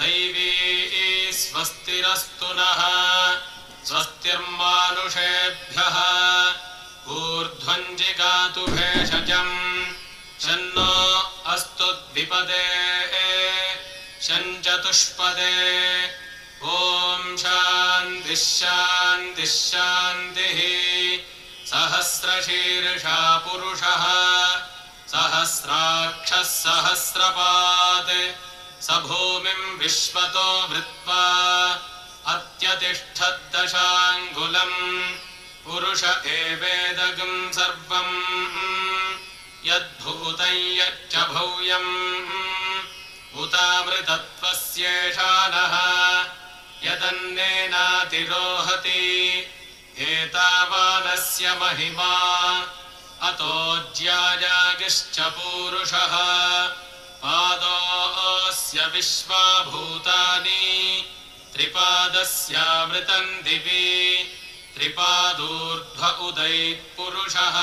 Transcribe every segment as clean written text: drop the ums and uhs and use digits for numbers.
दैवी स्वस्तिरस्तु नः स्वस्तिर्मानुषेभ्यः ऊर्ध्वं जिगातु भेषजम् शन्नो अस्तु द्विपदे शञ्चतुष्पदे ॐ शान्तिः शान्तिः शान्तिः सहस्रशीर्षा पुरुषः सहस्राक्षः सहस्रपात् स भूमिं विश्वतो वृत्वा अत्यतिष्ठद्दशाङ्गुलम् पुरुष एवेदगं सर्वम् यद्भूतं यच्च भव्यम् उतामृतत्वस्येषानः यदन्नेनातिरोहति एतावानस्य महिमा अतो ज्यायागिश्च पूरुषः पादोऽस्य विश्वाभूतानि त्रिपादस्यामृतं दिवि त्रिपादूर्ध्व उदैत्पुरुषः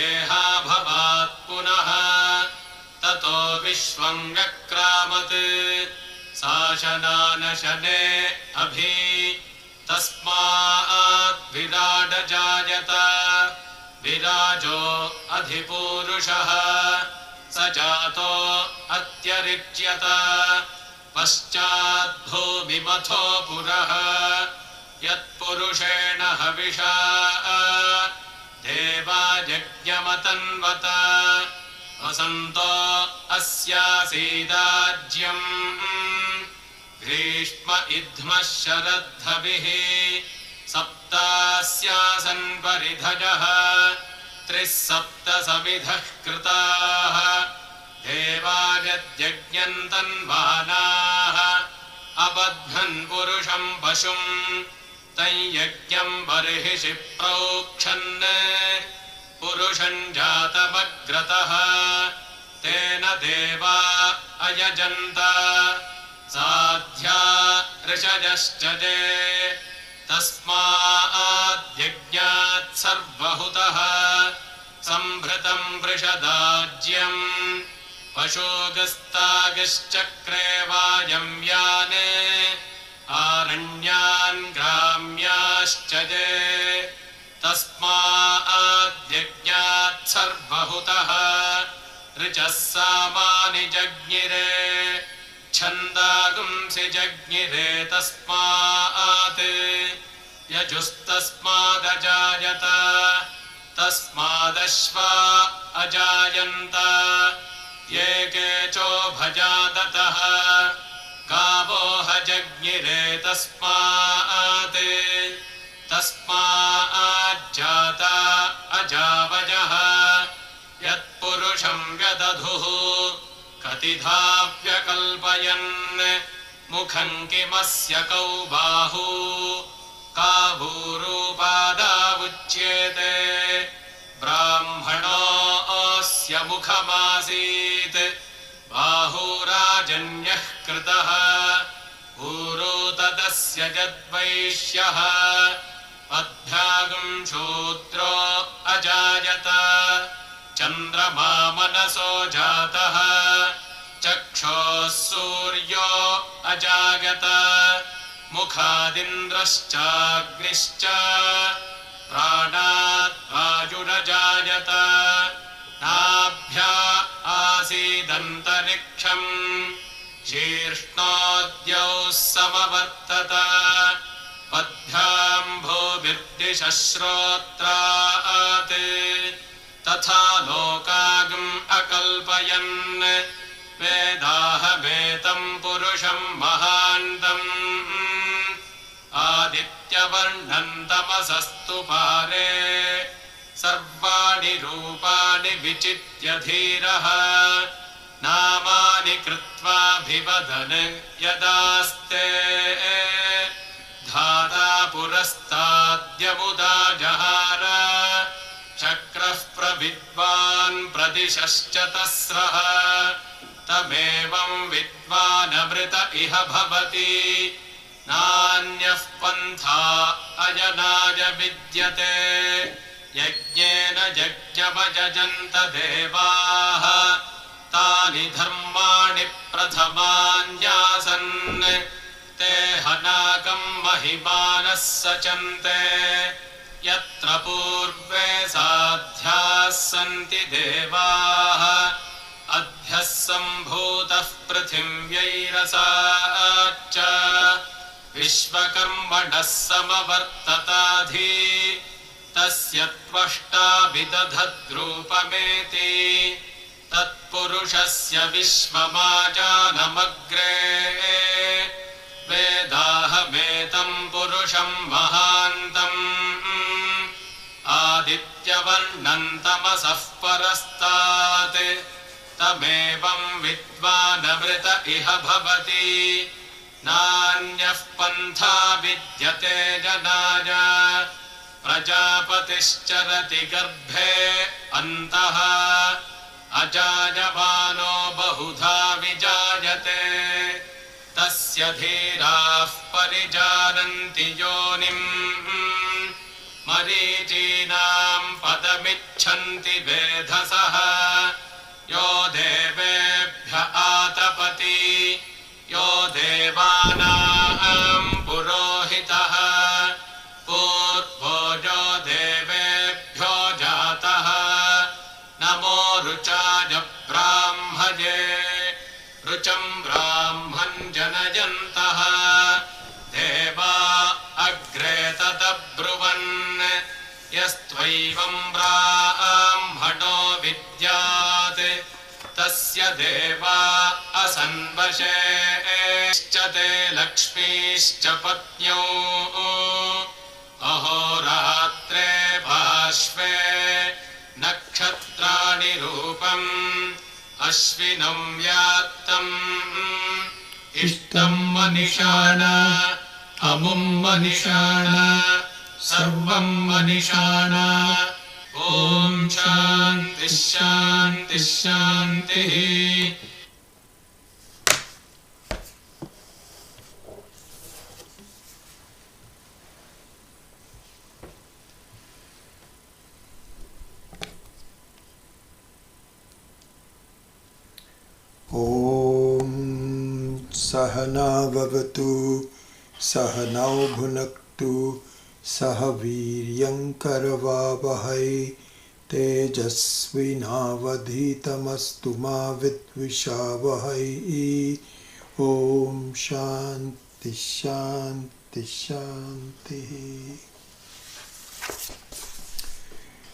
पादोऽस्येहाभवात् पुनः ततो विश्वं व्यक्रामत् शासनानशने अभि तस्मात् विराड जायत विराजो अधिपूरुषः स जातो अत्यरिच्यत पश्चाद्भूमिमथो पुरः यत्पुरुषेण हविषा देवायज्ञमतन्वत वसन्तो अस्यासीदाज्यम् ग्रीष्म इद्मः शरद्धविः सप्तास्यासन् परिधजः त्रिः सप्त समिधः कृताः देवायज्ञन्तन्वानाः अबध्नन् पुरुषं पशुम् तं यज्ञं बर्हिषि प्रोक्षन् पुरुषं जातमग्रतः तेन देवा अयजन्त साध्या ऋषयश्च जे तस्माद्यज्ञात् सर्वहुतः सम्भृतं वृषदाज्यम् पशोगस्तागिश्चक्रे वायम्यान् आरण्यान् ग्राम्याश्च जे तस्माद्यज्ञात् सर्वहुतः ऋचः सामानि जज्ञिरे छन्दागुंसि जज्ञिरे तस्मात् यजुस्तस्मादजायत तस्मादश्वा अजायन्त ये केचोभजादतः गावो हजज्ञिरे तस्मात् तस्माज्जाता अजावजः यत्पुरुषं व्यदधुः कतिधा व्यकल्पयन् मुखं किमस्य कौ बाहू कावूरूपादावुच्येते ब्राह्मणोऽस्य मुखमासीत् बाहुराजन्यः कृतः ऊरू तदस्य यद्वैश्यः पद्भ्यागं शूद्रो अजायत चन्द्रमा मनसो जातः चक्षोः सूर्यो अजागत मुखादिन्द्रश्चाग्निश्च प्राणात् वायुरजायत नाभ्या आसीदन्तरिक्षम् शीर्ष्णोद्यौः समवर्तत पद्भ्याम्भूभिर्दिशः श्रोत्रात् तथा लोकागम् अकल्पयन् वेदाहमेतं पुरुषं महान्तम् आदित्यवर्णं तमसस्तु पारे सर्वाणि रूपाणि विचित्य धीरः नामानि कृत्वाभिवदन् यदास्ते धाता पुरस्ताद्यमुदा जहार चक्रः प्रविद्वान् प्रदिशश्च तस्रः तमेवं विद्वानमृत इह भवति नान्यः पन्था अयनाय विद्यते यज्ञेन यज्ञमयजन्त देवाः ता यानि धर्माणि प्रथमान्यासन् ते हनाकं महिमानः सचन्ते यत्र पूर्वे साध्याः सन्ति देवाः अध्यः सम्भूतः पृथिव्यैरसाच्च विश्वकर्मणः समवर्तताधि तस्य त्वष्टा विदधद्रूपमेति तत्पुरुषस्य विश्वमाजानमग्रे वेदाहमेतं पुरुषं महान्तम् आदित्यवर्णं तमसः परस्तात् तमेवं विद्वानमृत इह भवति नान्यः पन्था विद्यते जनाय प्रजापतिश्चरति गर्भे अन्तः अजायमानो बहुधा विजायते तस्य धीराः परिजानन्ति योनिम् मरीचीनां पदमिच्छन्ति वेधसः यो देवेभ्य आतपति यो देवानां पुरोहितः पूर्वो यो देवेभ्यो जातः नमो रुचाय ब्राह्मये रुचं ब्राह्मं जनयन्तः देवा अग्रे तदब्रुवन् यस्त्वैवं ब्राह्मणो विद्यात् तस्य देवा असन्वशेश्च ते लक्ष्मीश्च पत्न्यौ अहोरात्रे भाष्वे नक्षत्राणि रूपम् अश्विनं यात्तम् इष्टं मनिषाण अमुं मनिषाण सर्वं मनिषाण ॐ शान्तिः शान्तिः शान्तिः ॐ सहना भवतु सहनौ भुनक्तु सह वीर्यङ्करवावहै तेजस्विनावधीतमस्तु मा विद्विषावहै ॐ शान्ति शान्ति शान्तिः.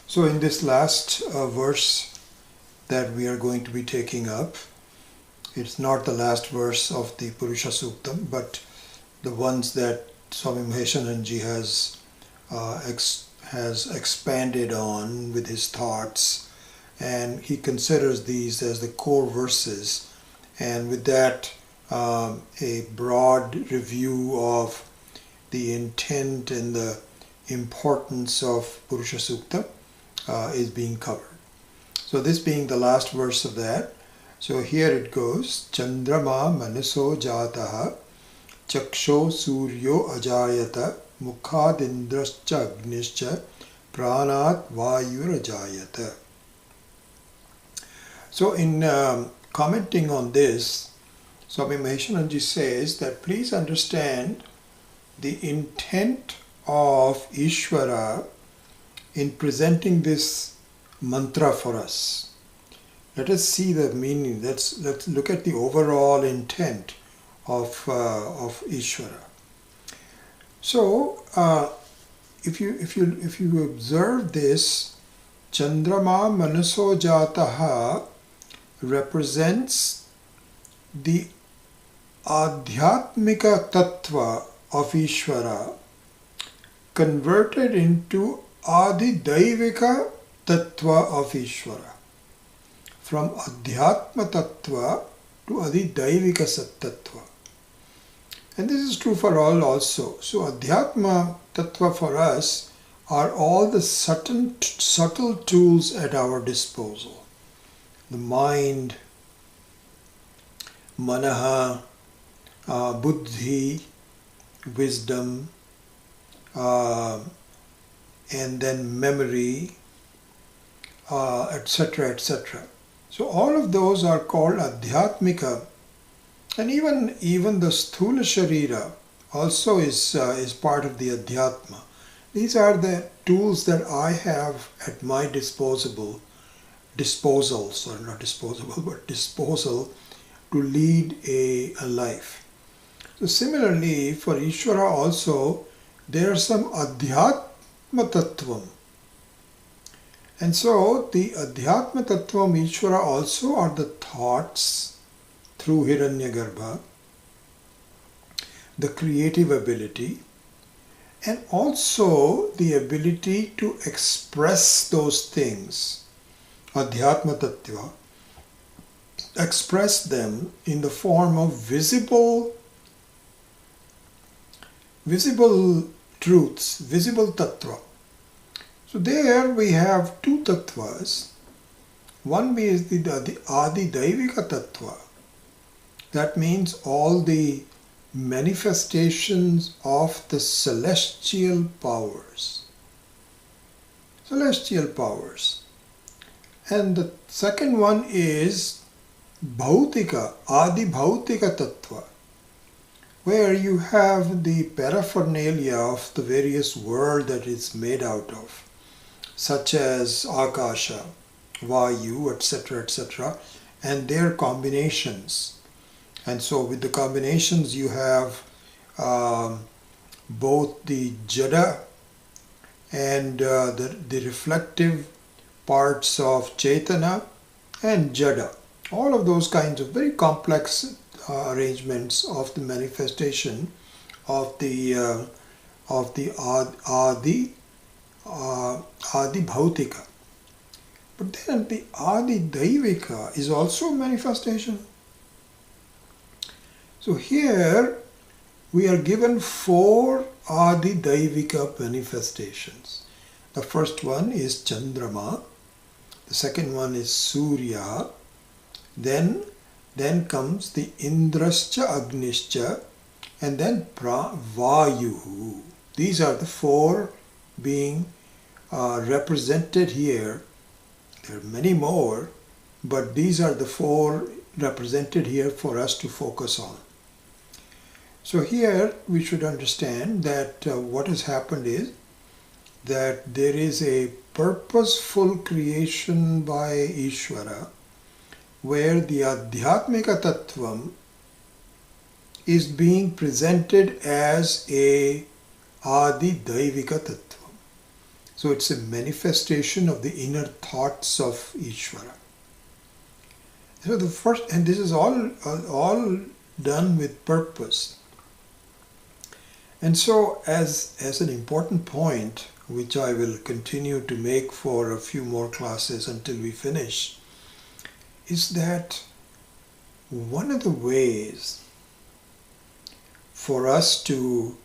So in this last verse that we are going to be taking up, it's not the last verse of the Purusha Suktam, but the ones that Swami Maheshananji has expanded on with his thoughts, and he considers these as the core verses, and with that a broad review of the intent and the importance of Purusha Sukta is being covered. So this being the last verse of that, so here it goes: Chandrama manaso jataha chaksho suryo ajayata mukhadindrascha agnischa pranat vayurajayata. So in commenting on this, Swami Maheshananji says that please understand the intent of Ishvara in presenting this mantra for us. Let us see the meaning. Let's look at the overall intent of Ishvara. So, if you observe this, Chandrama Manaso Jataha represents the Adhyatmika Tattva of Ishvara converted into Adidaivika Tattva of Ishvara. From Adhyatma Tattva to Adidaivika Tattva. And this is true for all also. So Adhyatma Tattva for us are all the subtle tools at our disposal. The mind, manaha, buddhi, wisdom, and then memory, etc., etc. So all of those are called Adhyatmika. And even the Sthula Sharira also is part of the Adhyatma. These are the tools that I have at my disposal, to lead a life. So similarly, for Ishvara also, there are some Adhyatma Tattvam. And so the Adhyatma Tattvam Ishvara also are the thoughts through Hiranyagarbha, the creative ability, and also the ability to express those things, Adhyatma Tattva, express them in the form of visible truths, visible tattva. So there we have two tattvas. One is the Adi Daivika tattva. That means all the manifestations of the celestial powers. Celestial powers. And the second one is Bhautika, Adi Bhautika tattva, where you have the paraphernalia of the various world that it's made out of, such as Akasha, Vayu, etc., and their combinations. And so with the combinations you have both the Jada and the reflective parts of Chaitana and Jada. All of those kinds of very complex arrangements of the manifestation of the Adi Bhautika. But then the Adi Daivika is also a manifestation. So here we are given 4 Adi Daivika manifestations. The first one is Chandrama, the second one is Surya, then comes the Indrascha Agnischa, and then Vayu. These are the 4 being represented here. There are many more, but these are the 4 represented here for us to focus on. So here we should understand that what has happened is that there is a purposeful creation by Ishvara where the Adhyatmika Tattvam is being presented as a Adi Daivika Tattvam. So it's a manifestation of the inner thoughts of Ishvara. So the first, and this is all done with purpose. And so as an important point, which I will continue to make for a few more classes until we finish, is that one of the ways for us to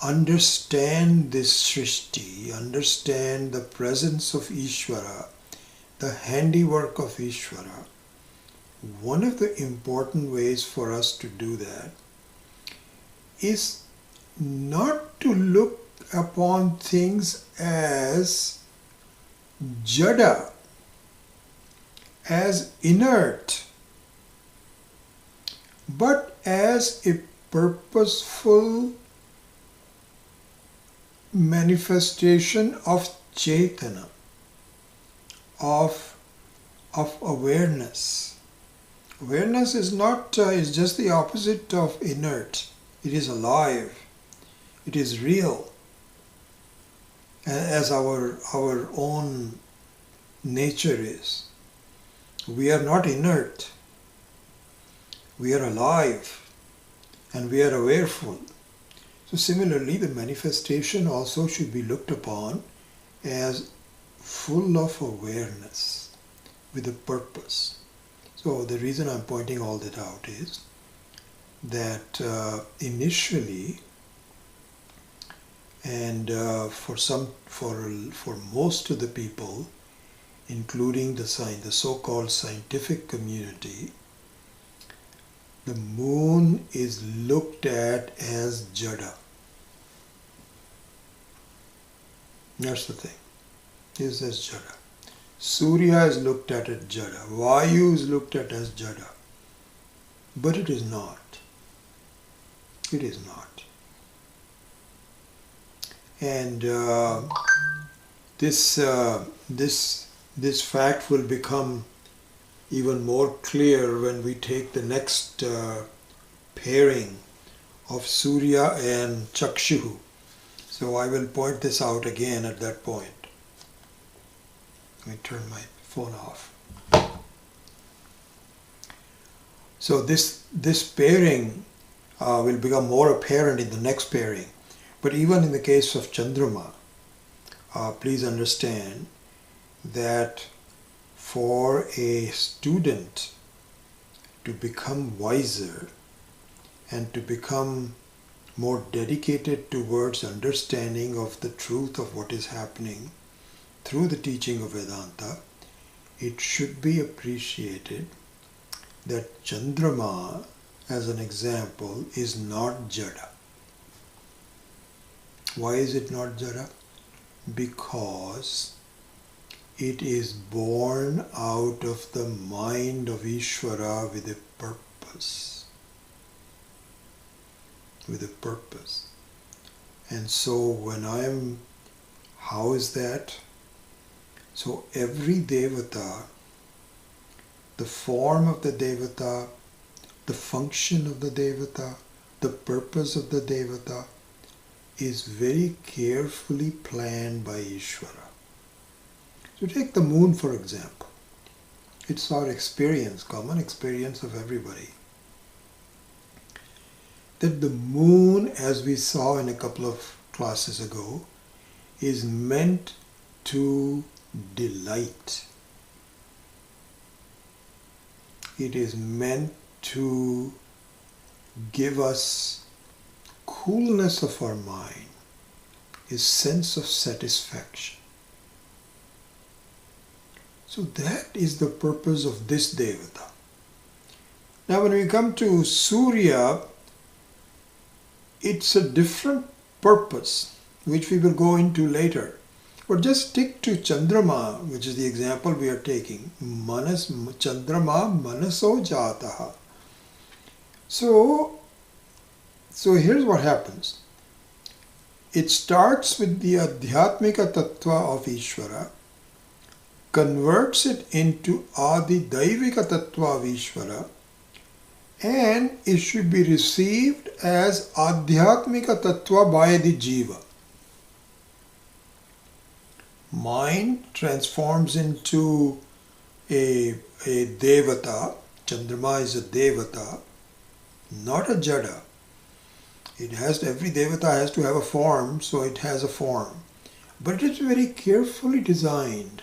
understand this Srishti, understand the presence of Ishvara, the handiwork of Ishvara, one of the important ways for us to do that is not to look upon things as jada, as inert, but as a purposeful manifestation of Chaitana, of awareness. Awareness is not is just the opposite of inert. It is alive. It is real, as our own nature is. We are not inert. We are alive and we are awareful. So similarly, the manifestation also should be looked upon as full of awareness with a purpose. So the reason I'm pointing all that out is that initially, and for most of the people, including the so-called scientific community, the moon is looked at as jada. That's the thing. It is as jada. Surya is looked at as Jada. Vayu is looked at as Jada. But it is not. It is not. And this fact will become even more clear when we take the next pairing of Surya and Chakshu. So I will point this out again at that point. Let me turn my phone off. So this pairing will become more apparent in the next pairing. But even in the case of Chandrama, please understand that for a student to become wiser and to become more dedicated towards understanding of the truth of what is happening through the teaching of Vedanta, it should be appreciated that Chandrama, as an example, is not Jada. Why is it not Jada? Because it is born out of the mind of Ishvara with a purpose. With a purpose. And so how is that? So every Devata, the form of the Devata, the function of the Devata, the purpose of the Devata is very carefully planned by Ishvara. So take the moon for example. It's our experience, common experience of everybody, that the moon, as we saw in a couple of classes ago, is meant to delight. It is meant to give us coolness of our mind, a sense of satisfaction. So that is the purpose of this Devata. Now when we come to Surya, it's a different purpose, which we will go into later. But just stick to Chandrama, which is the example we are taking. Chandrama manaso jataha. So here's what happens. It starts with the Adhyatmika Tattva of Ishvara, converts it into Adi Daivika Tattva of Ishvara, and it should be received as Adhyatmika Tattva by the Jiva. Mind transforms into a Devata. Chandrama is a Devata, not a Jada. Every Devata has to have a form, so it has a form. But it's very carefully designed.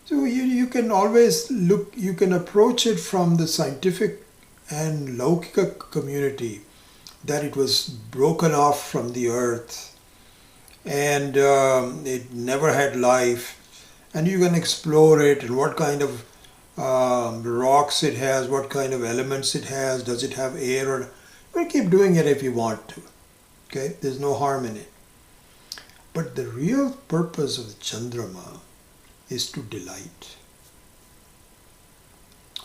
So you can always you can approach it from the scientific and Laukika community, that it was broken off from the earth and it never had life, and you can explore it and what kind of rocks it has, what kind of elements it has, does it have air, or you can keep doing it if you want to. Okay, there's no harm in it. But the real purpose of the Chandrama is to delight.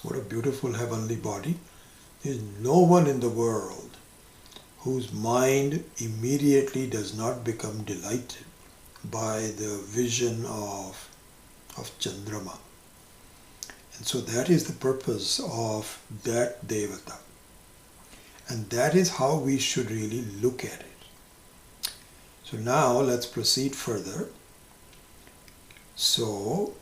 What a beautiful heavenly body. There is no one in the world whose mind immediately does not become delighted by the vision of Chandrama. And so that is the purpose of that Devata. And that is how we should really look at it. So now let's proceed further. So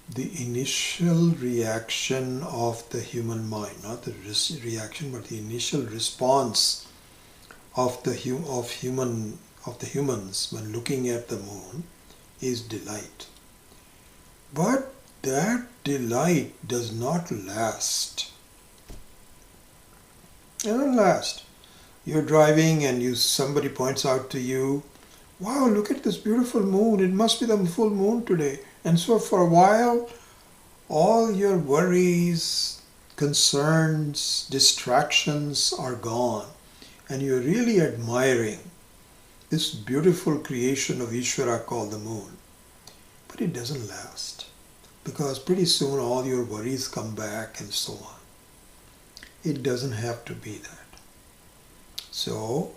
the initial reaction of the human mind, not the reaction, but the initial response of the humans when looking at the moon is delight. But that delight does not last. It doesn't last. You're driving and somebody points out to you, wow, look at this beautiful moon. It must be the full moon today. And so for a while, all your worries, concerns, distractions are gone. And you're really admiring this beautiful creation of Ishvara called the moon. But it doesn't last. because pretty soon all your worries come back and so on. It doesn't have to be that. So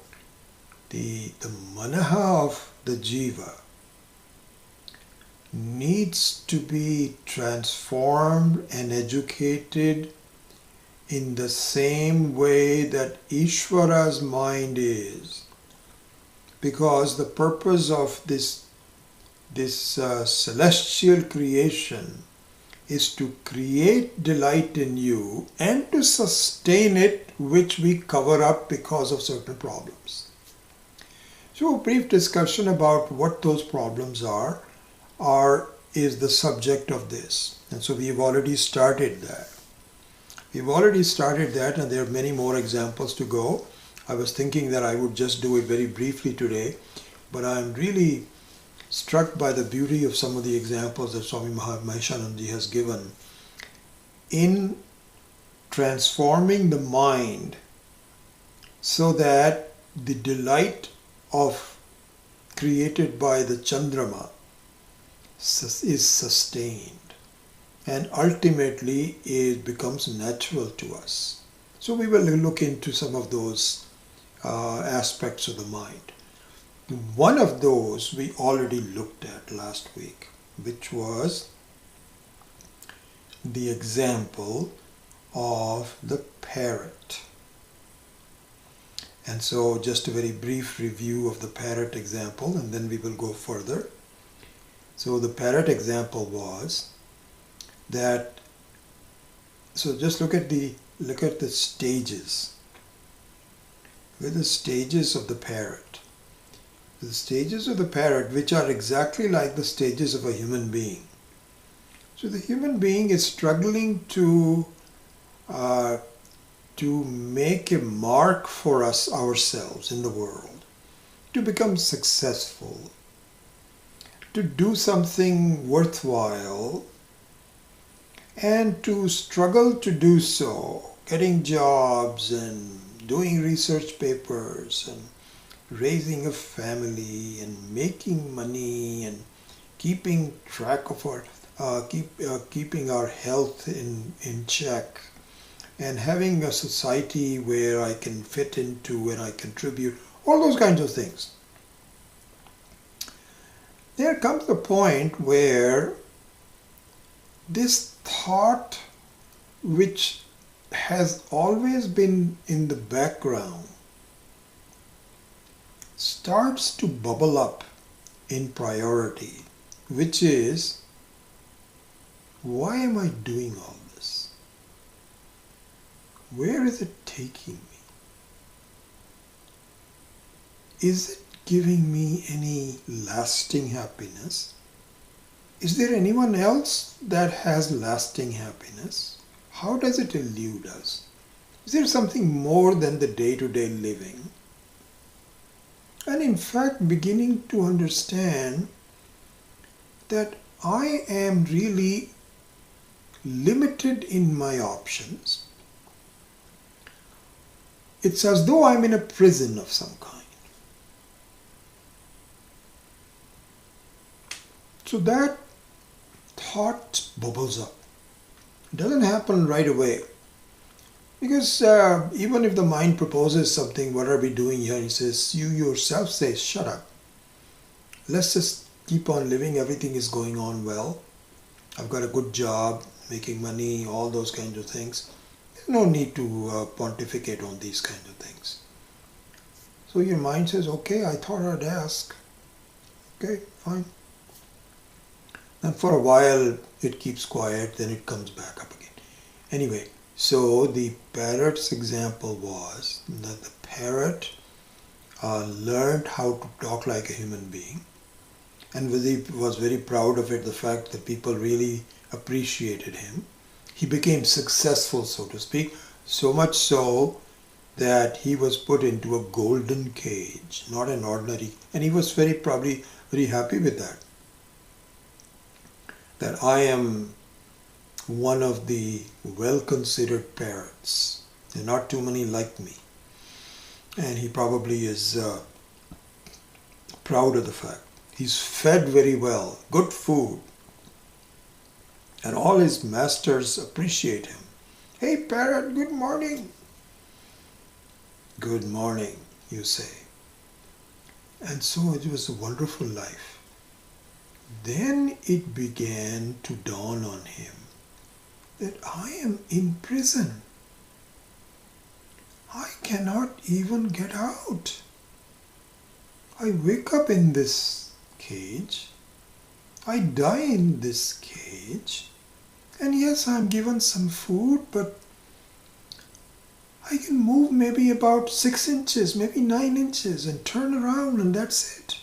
the manaha of the jiva needs to be transformed and educated in the same way that Ishvara's mind is. Because the purpose of this celestial creation is to create delight in you and to sustain it, which we cover up because of certain problems. So a brief discussion about what those problems are is the subject of this. And so we've already started that. And there are many more examples to go. I was thinking that I would just do it very briefly today, but I'm really struck by the beauty of some of the examples that Swami Mahesh has given in transforming the mind so that the delight of created by the Chandrama is sustained and ultimately it becomes natural to us. So we will look into some of those aspects of the mind. One of those we already looked at last week, which was the example of the parrot. And so just a very brief review of the parrot example, and then we will go further. So the parrot example was that, so just look at the stages. Look at the stages of the parrot. The stages of the parrot, which are exactly like the stages of a human being. So the human being is struggling to make a mark for ourselves in the world, to become successful, to do something worthwhile, and to struggle to do so, getting jobs and doing research papers and raising a family and making money and keeping track of keeping our health in check, and having a society where I can fit into and I contribute, all those kinds of things. There comes the point where this thought, which has always been in the background, starts to bubble up in priority, which is, why am I doing all this? Where is it taking me? Is it giving me any lasting happiness? Is there anyone else that has lasting happiness? How does it elude us? Is there something more than the day-to-day living? And in fact, beginning to understand that I am really limited in my options. It's as though I'm in a prison of some kind. So that thought bubbles up. It doesn't happen right away. Because even if the mind proposes something, what are we doing here? He says, you yourself say, shut up. Let's just keep on living. Everything is going on well. I've got a good job, making money, all those kinds of things. There's no need to pontificate on these kinds of things. So your mind says, okay, I thought I'd ask. Okay, fine. And for a while it keeps quiet, then it comes back up again. Anyway, so the parrot's example was that the parrot learned how to talk like a human being, and was very proud of it, the fact that people really appreciated him. He became successful, so to speak, so much so that he was put into a golden cage, not an ordinary, and he was probably very happy with that. That I am one of the well-considered parrots. There are not too many like me. And he probably is proud of the fact. He's fed very well, good food. And all his masters appreciate him. Hey parrot, good morning. Good morning, you say. And so it was a wonderful life. Then it began to dawn on him that I am in prison. I cannot even get out. I wake up in this cage. I die in this cage. And yes, I'm given some food, but I can move maybe about 6 inches, maybe 9 inches and turn around and that's it.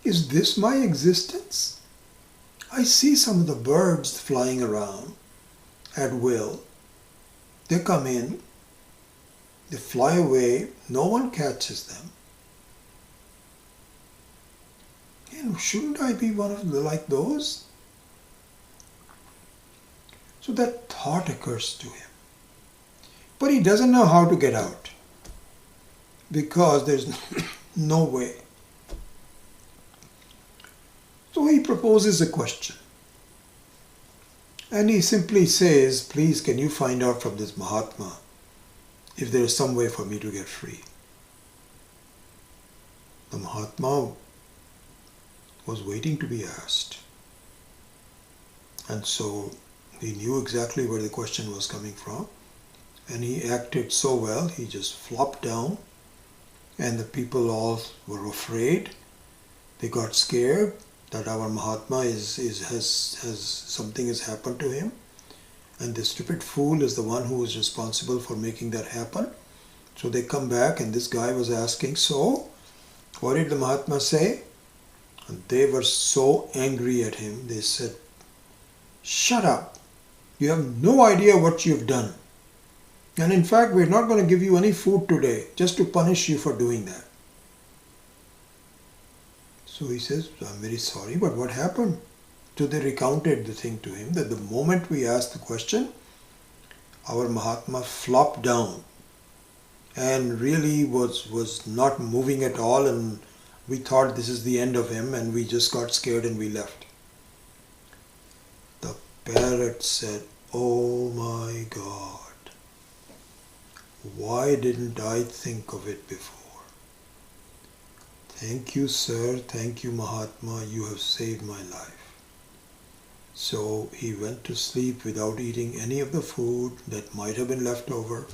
Is this my existence? I see some of the birds flying around at will. They come in, they fly away, no one catches them. And shouldn't I be one of like those? So that thought occurs to him. But he doesn't know how to get out because there's no way. So he proposes a question. And he simply says, please can you find out from this Mahatma if there is some way for me to get free. The Mahatma was waiting to be asked. And so he knew exactly where the question was coming from. And he acted so well, he just flopped down. And the people all were afraid. They got scared that our Mahatma has something has happened to him. And the stupid fool is the one who was responsible for making that happen. So they come back and this guy was asking, so what did the Mahatma say? And they were so angry at him. They said, shut up. You have no idea what you've done. And in fact, we're not going to give you any food today just to punish you for doing that. So he says, I'm very sorry, but what happened? So they recounted the thing to him that the moment we asked the question, our Mahatma flopped down and really was not moving at all, and we thought this is the end of him and we just got scared and we left. The parrot said, oh my God, why didn't I think of it before? Thank you, sir. Thank you, Mahatma. You have saved my life. So he went to sleep without eating any of the food that might have been left over.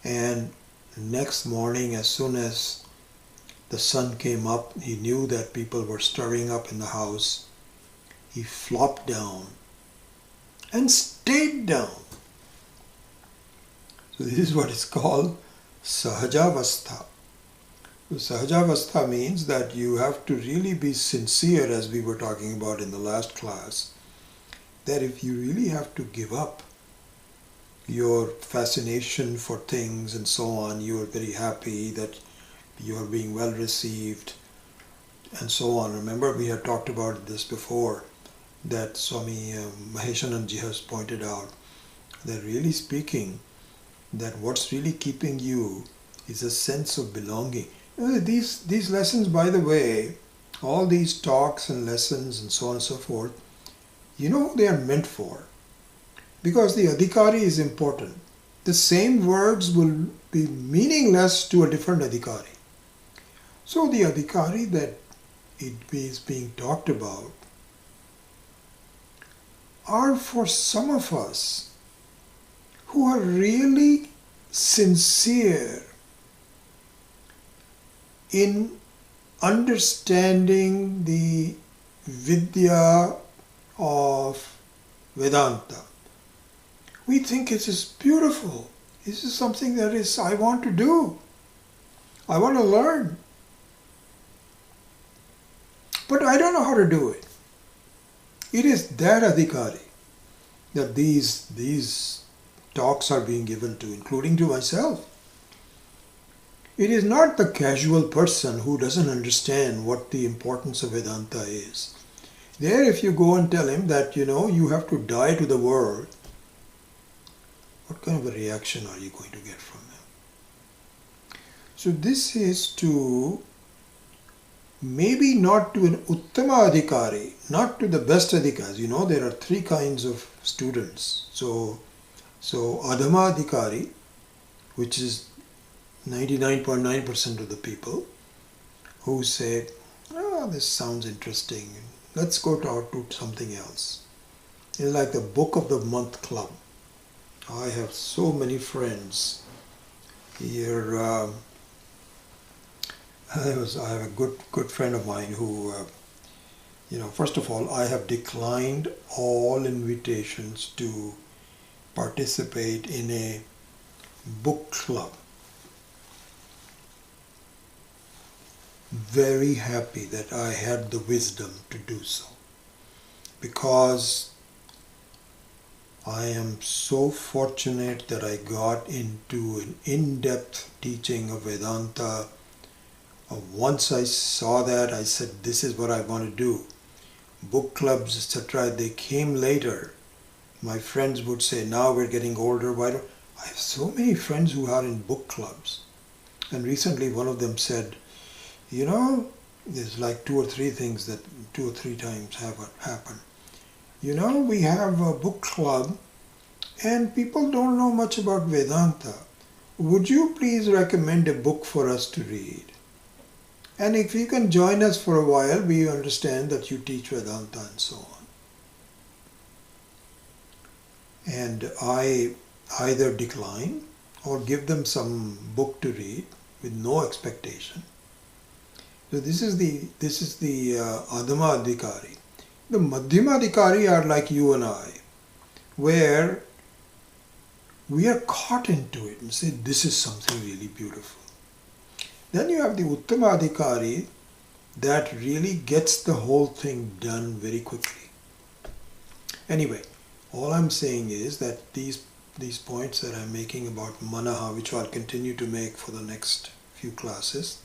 And next morning, as soon as the sun came up, he knew that people were stirring up in the house. He flopped down and stayed down. So this is what is called Sahajavastha. Sahajavastha means that you have to really be sincere, as we were talking about in the last class, that if you really have to give up your fascination for things and so on, you are very happy that you are being well received and so on. Remember, we had talked about this before, that Swami Maheshananji has pointed out that really speaking, that what's really keeping you is a sense of belonging. These lessons, by the way, all these talks and lessons and so on and so forth, you know who they are meant for. Because the adhikari is important. The same words will be meaningless to a different adhikari. So the adhikari that it is being talked about are for some of us who are really sincere in understanding the Vidya of Vedanta. We think it is beautiful. This is something that is, I want to do. I want to learn. But I don't know how to do it. It is that adhikari that these talks are being given to, including to myself. It is not the casual person who doesn't understand what the importance of Vedanta is. There, if you go and tell him that, you have to die to the world, what kind of a reaction are you going to get from him? So this is to maybe not to an Uttama Adhikari, not to the best Adhikaris. You know, there are three kinds of students. So Adhama Adhikari, which is 99.9% of the people who say, oh, this sounds interesting, let's go to something else. It's like the Book of the Month Club. I have so many friends here. I have a good friend of mine who, first of all, I have declined all invitations to participate in a book club. Very happy that I had the wisdom to do so, because I am so fortunate that I got into an in-depth teaching of Vedanta. Once I saw that, I said, this is what I want to do. Book clubs, etc., they came later. My friends would say, now we're getting older, why don't... I have so many friends who are in book clubs. And recently one of them said, there's like two or three times have happened. We have a book club and people don't know much about Vedanta. Would you please recommend a book for us to read? And if you can join us for a while, we understand that you teach Vedanta and so on. And I either decline or give them some book to read with no expectation. So this is the Adhama Adhikari. The Madhyama Adhikari are like you and I, where we are caught into it and say, this is something really beautiful. Then you have the Uttama Adhikari that really gets the whole thing done very quickly. Anyway, all I'm saying is that these points that I'm making about Manaha, which I'll continue to make for the next few classes,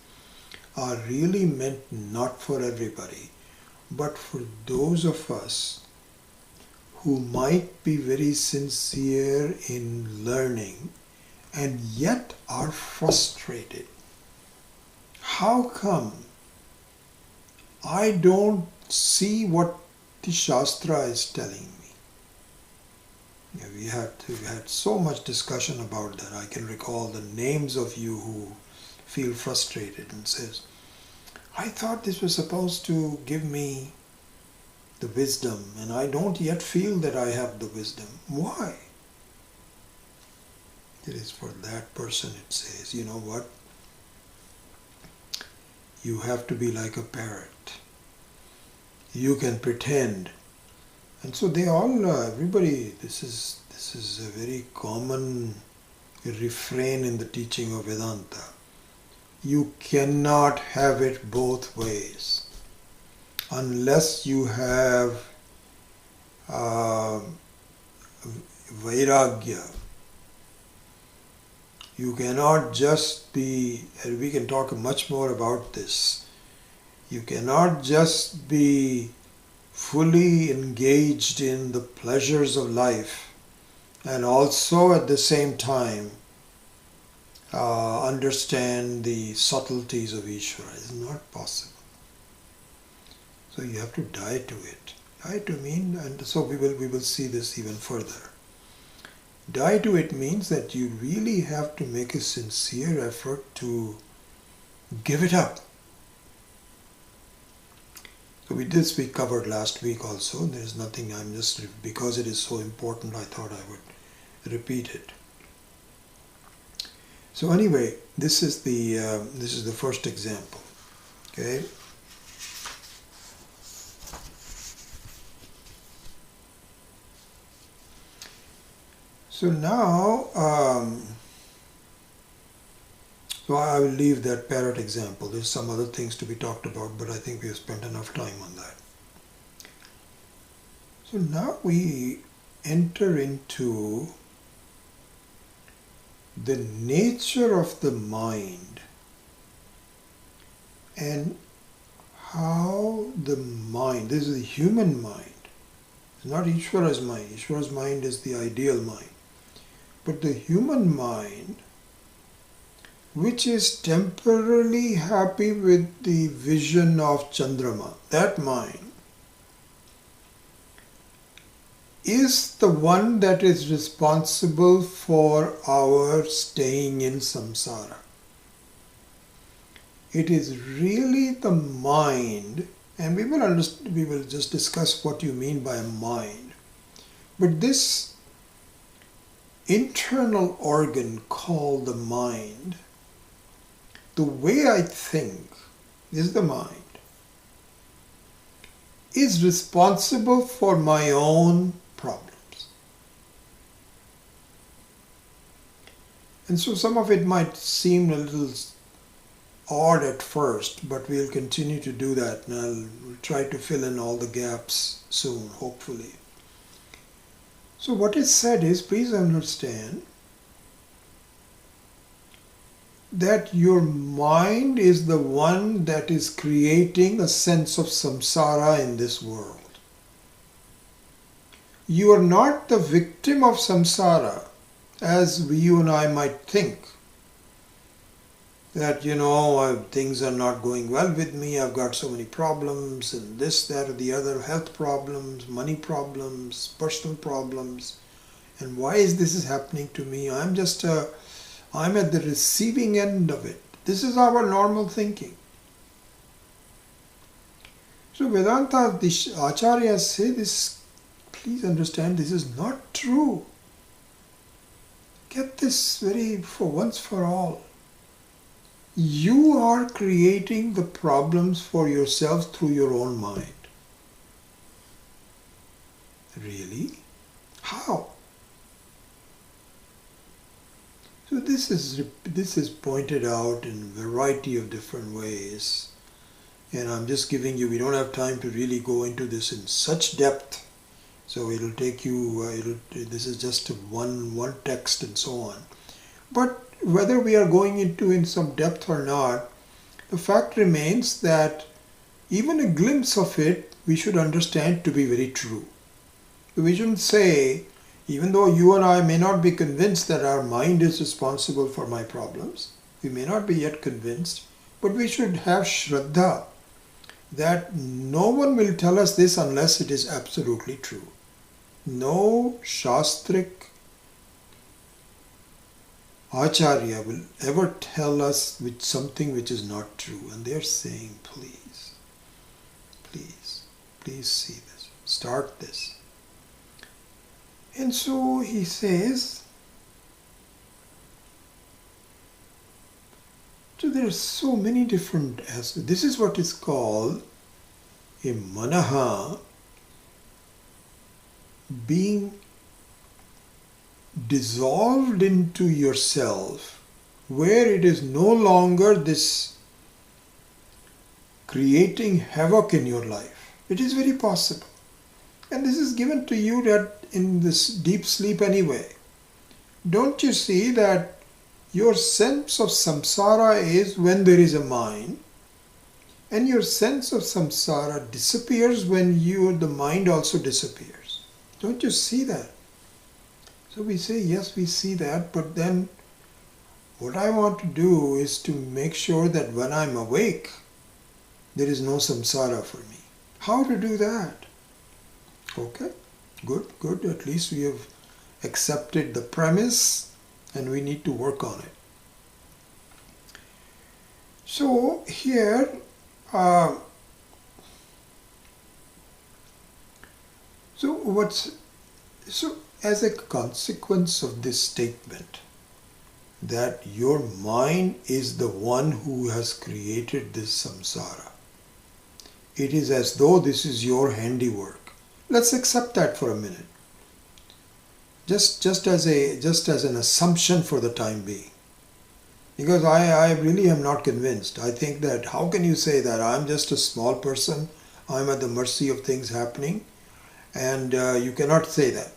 are really meant not for everybody, but for those of us who might be very sincere in learning and yet are frustrated. How come I don't see what the Shastra is telling me? We had so much discussion about that. I can recall the names of you who feel frustrated and says, I thought this was supposed to give me the wisdom and I don't yet feel that I have the wisdom. Why? It is for that person it says, you know what? You have to be like a parrot. You can pretend. And so they all, everybody, this is a very common refrain in the teaching of Vedanta. You cannot have it both ways. Unless you have vairagya. You cannot just be, and we can talk much more about this, you cannot just be fully engaged in the pleasures of life and also at the same time understand the subtleties of Ishvara. It's not possible. So you have to die to it. Die to mean, and so we will see this even further. Die to it means that you really have to make a sincere effort to give it up. So we covered last week also. There is nothing, because it is so important, I thought I would repeat it. So anyway, this is the first example. Okay. So now, so I will leave that parrot example. There's some other things to be talked about, but I think we have spent enough time on that. So now we enter into the nature of the mind and how the mind, this is the human mind, it's not Ishvara's mind. Ishvara's mind is the ideal mind. But the human mind, which is temporarily happy with the vision of Chandrama, that mind, is the one that is responsible for our staying in samsara. It is really the mind, and we will just discuss what you mean by a mind. But this internal organ called the mind, the way I think is the mind, is responsible for my own problems. And so some of it might seem a little odd at first, but we'll continue to do that, and I'll try to fill in all the gaps soon, hopefully. So what is said is, please understand that your mind is the one that is creating a sense of samsara in this world. You are not the victim of samsara, as you and I might think. That, things are not going well with me, I've got so many problems, and this, that, or the other, health problems, money problems, personal problems, and why is this happening to me? I'm at the receiving end of it. This is our normal thinking. So Vedanta, the Acharyas say this, please understand, this is not true. Get this for once for all. You are creating the problems for yourself through your own mind. Really? How? So this is pointed out in a variety of different ways. And I'm just giving you, we don't have time to really go into this in such depth. So it'll take you, this is just one text and so on. But whether we are going into in some depth or not, the fact remains that even a glimpse of it we should understand to be very true. We shouldn't say, even though you and I may not be convinced that our mind is responsible for my problems, we may not be yet convinced, but we should have Shraddha that no one will tell us this unless it is absolutely true. No Shastric Acharya will ever tell us with something which is not true. And they're saying, please see this. Start this. And so he says, so there are so many different aspects. This is what is called a manaha being dissolved into yourself, where it is no longer this creating havoc in your life. It is very possible. And this is given to you that in this deep sleep anyway. Don't you see that your sense of samsara is when there is a mind, and your sense of samsara disappears when the mind also disappears. Don't you see that? So we say, yes, we see that, but then what I want to do is to make sure that when I'm awake, there is no samsara for me. How to do that? Okay, good. At least we have accepted the premise and we need to work on it. So here, as a consequence of this statement, that your mind is the one who has created this samsara, it is as though this is your handiwork. Let's accept that for a minute. Just as an assumption for the time being. Because I really am not convinced. I think that how can you say that I'm just a small person, I'm at the mercy of things happening, and you cannot say that.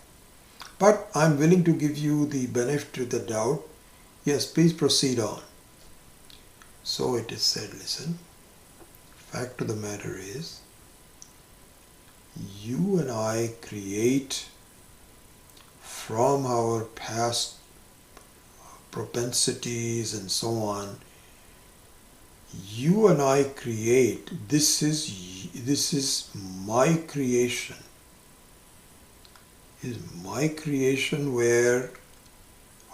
But I'm willing to give you the benefit of the doubt. Yes, please proceed on. So it is said, listen, fact of the matter is, you and I create from our past propensities and so on. You and I create. This is my creation. It is my creation where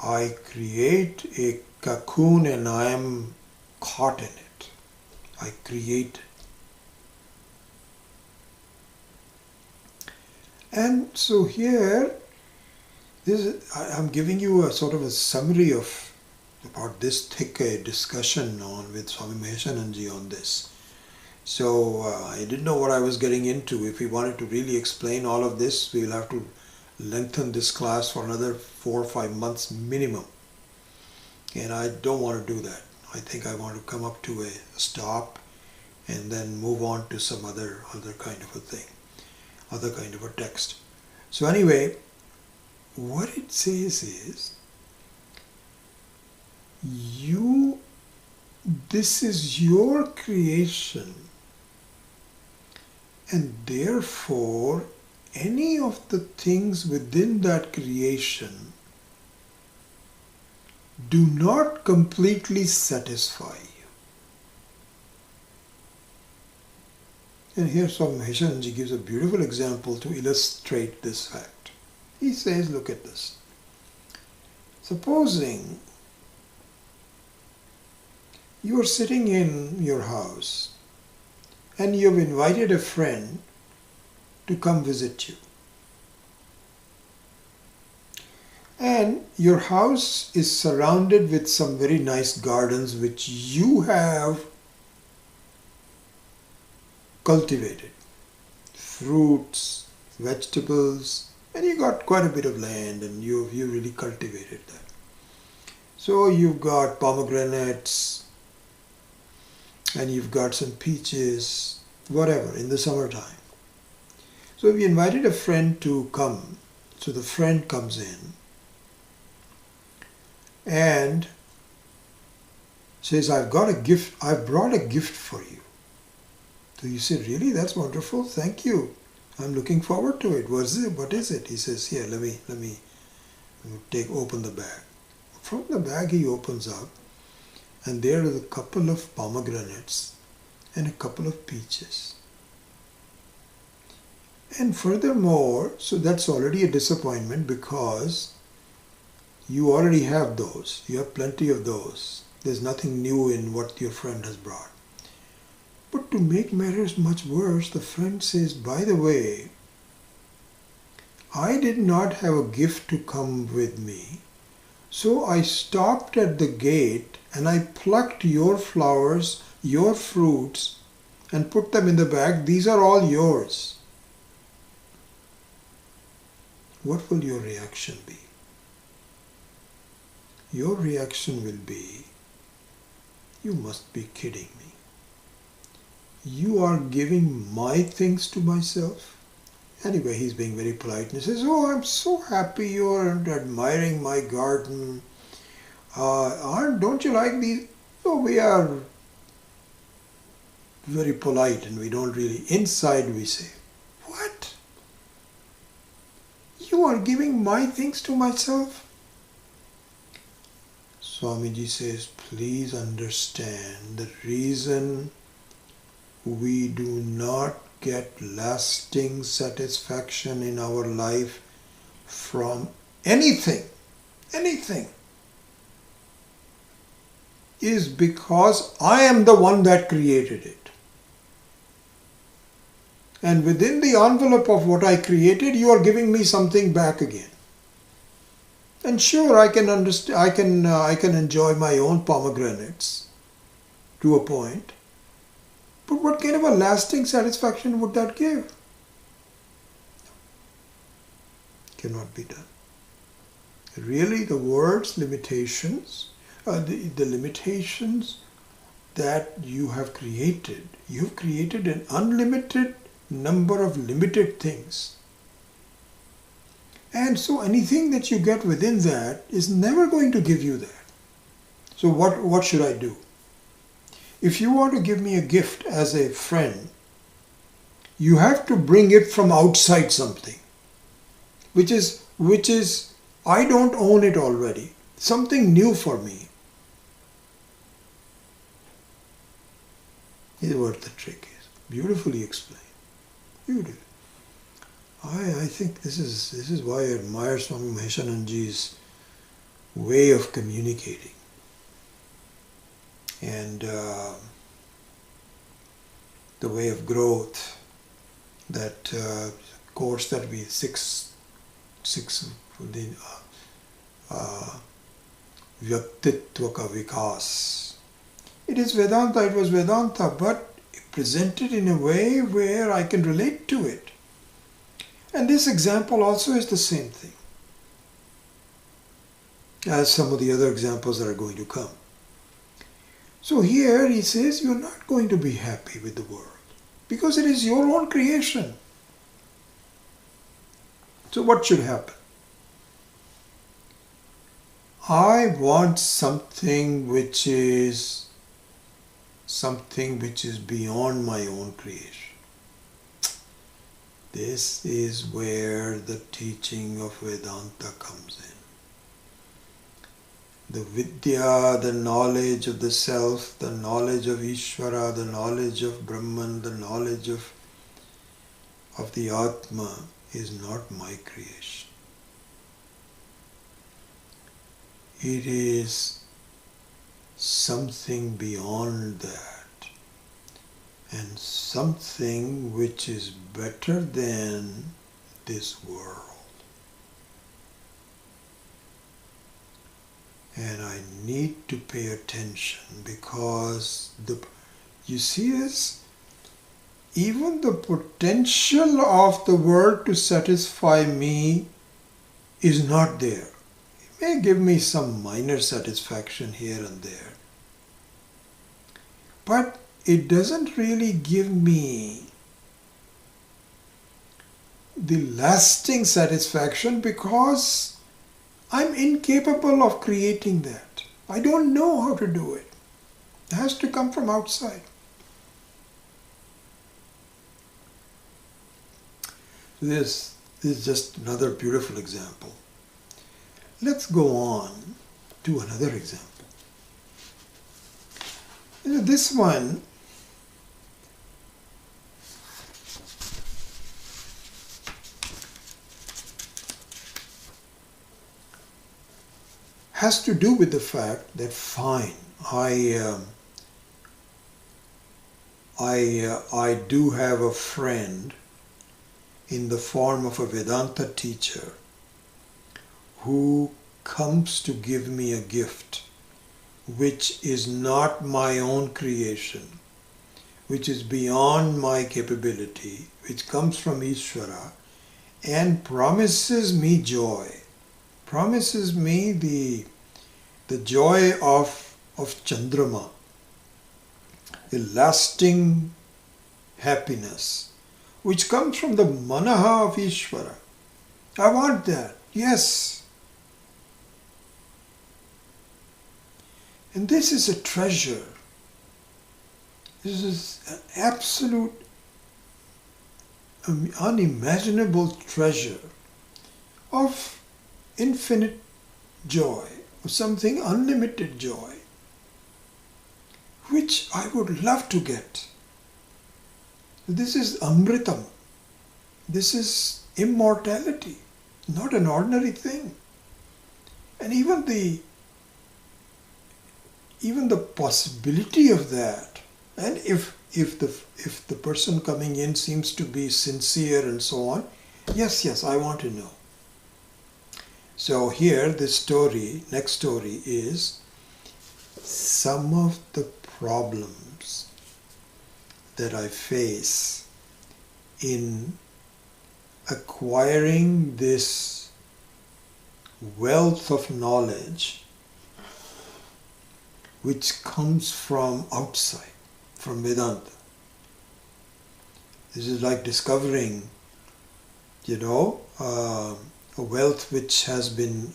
I create a cocoon and I am caught in it. I create. And so here, I'm giving you a sort of a summary of about this thick discussion on with Swami Maheshananji on this. So I didn't know what I was getting into. If we wanted to really explain all of this, we'll have to lengthen this class for another 4 or 5 months minimum. And I don't want to do that. I think I want to come up to a stop and then move on to some other kind of a thing, other kind of a text. So anyway, what it says is, this is your creation, and therefore any of the things within that creation do not completely satisfy you. And here Swami Maheshananji gives a beautiful example to illustrate this fact. He says, look at this. Supposing you are sitting in your house and you have invited a friend to come visit you. And your house is surrounded with some very nice gardens which you have cultivated. Fruits, vegetables, and you got quite a bit of land and you really cultivated that. So you've got pomegranates, and you've got some peaches, whatever, in the summertime. So we invited a friend to come. So the friend comes in and says, I've got a gift, I've brought a gift for you. So you say, really? That's wonderful, thank you. I'm looking forward to it. What is it? He says, here, let me open the bag. From the bag he opens up, and there is a couple of pomegranates and a couple of peaches. And furthermore, so that's already a disappointment because you already have those. You have plenty of those. There's nothing new in what your friend has brought. But to make matters much worse, the friend says, by the way, I did not have a gift to come with me. So I stopped at the gate and I plucked your flowers, your fruits, and put them in the bag. These are all yours. What will your reaction be? Your reaction will be, you must be kidding me. You are giving my things to myself? Anyway, he's being very polite and he says, oh, I'm so happy you're admiring my garden. Don't you like these? Oh, we are very polite and we don't really, inside we say, what? You are giving my things to myself? Swamiji says, please understand the reason we do not get lasting satisfaction in our life from anything, is because I am the one that created it. And within the envelope of what I created, you are giving me something back again. And sure, I can understand, I can enjoy my own pomegranates to a point. But what kind of a lasting satisfaction would that give? Cannot be done. Really, the world's limitations, the limitations that you have created an unlimited number of limited things. And so anything that you get within that is never going to give you that. So what should I do? If you want to give me a gift as a friend, you have to bring it from outside something, which is I don't own it already. something new for me. This is what the trick is. Beautifully explained. Beautiful. I think this is why I admire Swami Maheshananji's way of communicating. And the way of growth, that course that we six Vyaktitva ka Vikas. It is Vedanta, it was Vedanta, but presented in a way where I can relate to it. And this example also is the same thing as some of the other examples that are going to come. So here he says, you're not going to be happy with the world because it is your own creation. So what should happen? I want something which is beyond my own creation. This is where the teaching of Vedanta comes in. The Vidya, the knowledge of the self, the knowledge of Ishvara, the knowledge of Brahman, the knowledge of the Atma is not my creation. It is something beyond that, and something which is better than this world. And I need to pay attention because you see this? Even the potential of the world to satisfy me is not there. It may give me some minor satisfaction here and there, but it doesn't really give me the lasting satisfaction because I'm incapable of creating that. I don't know how to do it. It has to come from outside. This is just another beautiful example. Let's go on to another example. This one has to do with the fact that fine, I do have a friend in the form of a Vedanta teacher who comes to give me a gift which is not my own creation, which is beyond my capability, which comes from Ishvara and promises me joy, promises me the joy of Chandrama, the lasting happiness, which comes from the Manaha of Ishvara. I want that, yes. And this is a treasure. This is an absolute, unimaginable treasure of infinite joy, of something unlimited joy, which I would love to get. This is Amritam. This is immortality, not an ordinary thing. And even the possibility of that, and if the person coming in seems to be sincere and so on, yes, I want to know. So here, this story, next story is some of the problems that I face in acquiring this wealth of knowledge which comes from outside, from Vedanta. This is like discovering, a wealth which has been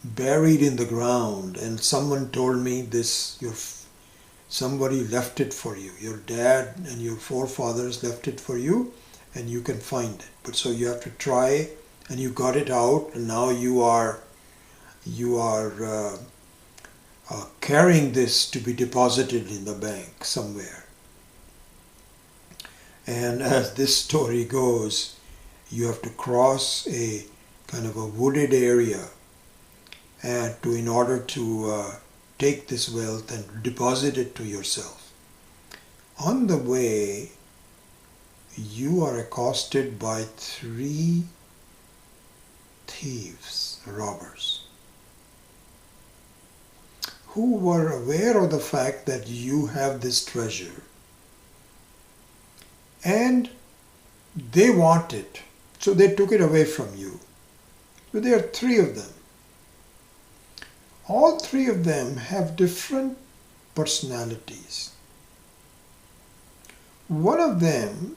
buried in the ground, and someone told me this, somebody left it for you. Your dad and your forefathers left it for you, and you can find it. But so you have to try, and you got it out, and now you are you are carrying this to be deposited in the bank somewhere. And as this story goes, you have to cross a kind of a wooded area in order to take this wealth and deposit it to yourself. On the way, you are accosted by 3 thieves, robbers, who were aware of the fact that you have this treasure and they want it, so they took it away from you. So there are 3 of them. All 3 of them have different personalities. One of them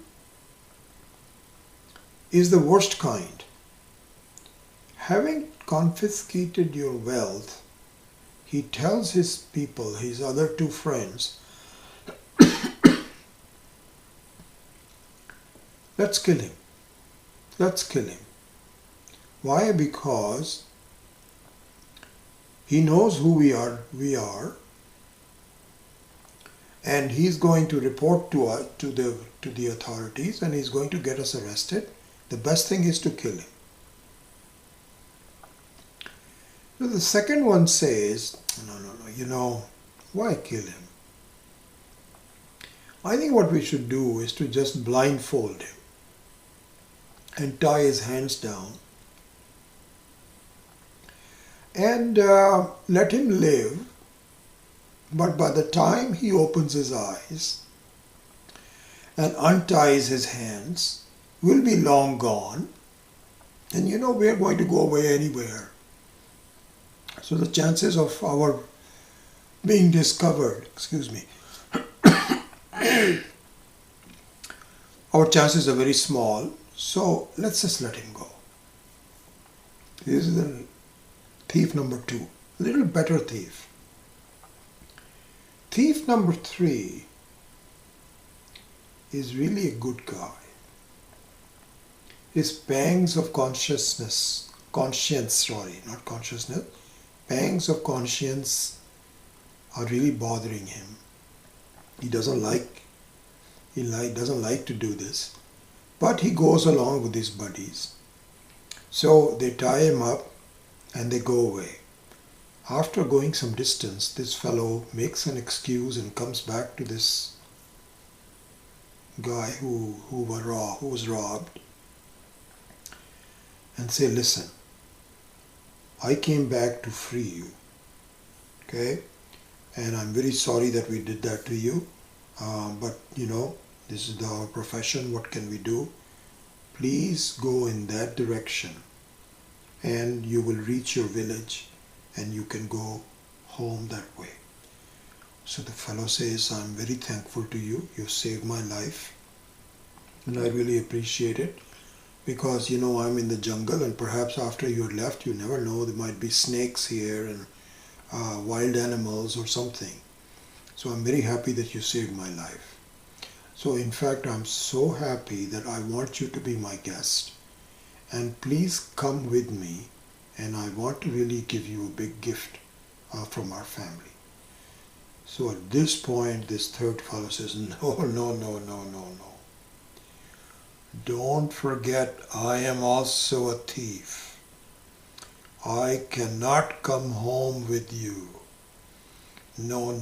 is the worst kind. Having confiscated your wealth, he tells his people, his other 2 friends, let's kill him. Let's kill him. Why? Because he knows who we are, and he's going to report to us, to the authorities, and he's going to get us arrested. The best thing is to kill him. So the second one says, no, why kill him? I think what we should do is to just blindfold him and tie his hands down and let him live. But by the time he opens his eyes and unties his hands, we'll be long gone. And we are going to go away anywhere. So the chances of our being discovered, our chances are very small. So let's just let him go. This is the thief number 2, a little better thief. Thief number 3 is really a good guy. His pangs of pangs of conscience are really bothering him. He doesn't like to do this, but he goes along with his buddies. So they tie him up and they go away. After going some distance, this fellow makes an excuse and comes back to this guy who was robbed and say, listen, I came back to free you, okay? And I'm very sorry that we did that to you, but this is our profession, what can we do? Please go in that direction and you will reach your village and you can go home that way. So the fellow says, I'm very thankful to you. You saved my life. And I really appreciate it because, I'm in the jungle and perhaps after you're left, you never know, there might be snakes here and wild animals or something. So I'm very happy that you saved my life. So in fact, I'm so happy that I want you to be my guest. And please come with me, and I want to really give you a big gift from our family. So at this point, this third fellow says, no. Don't forget, I am also a thief. I cannot come home with you. No.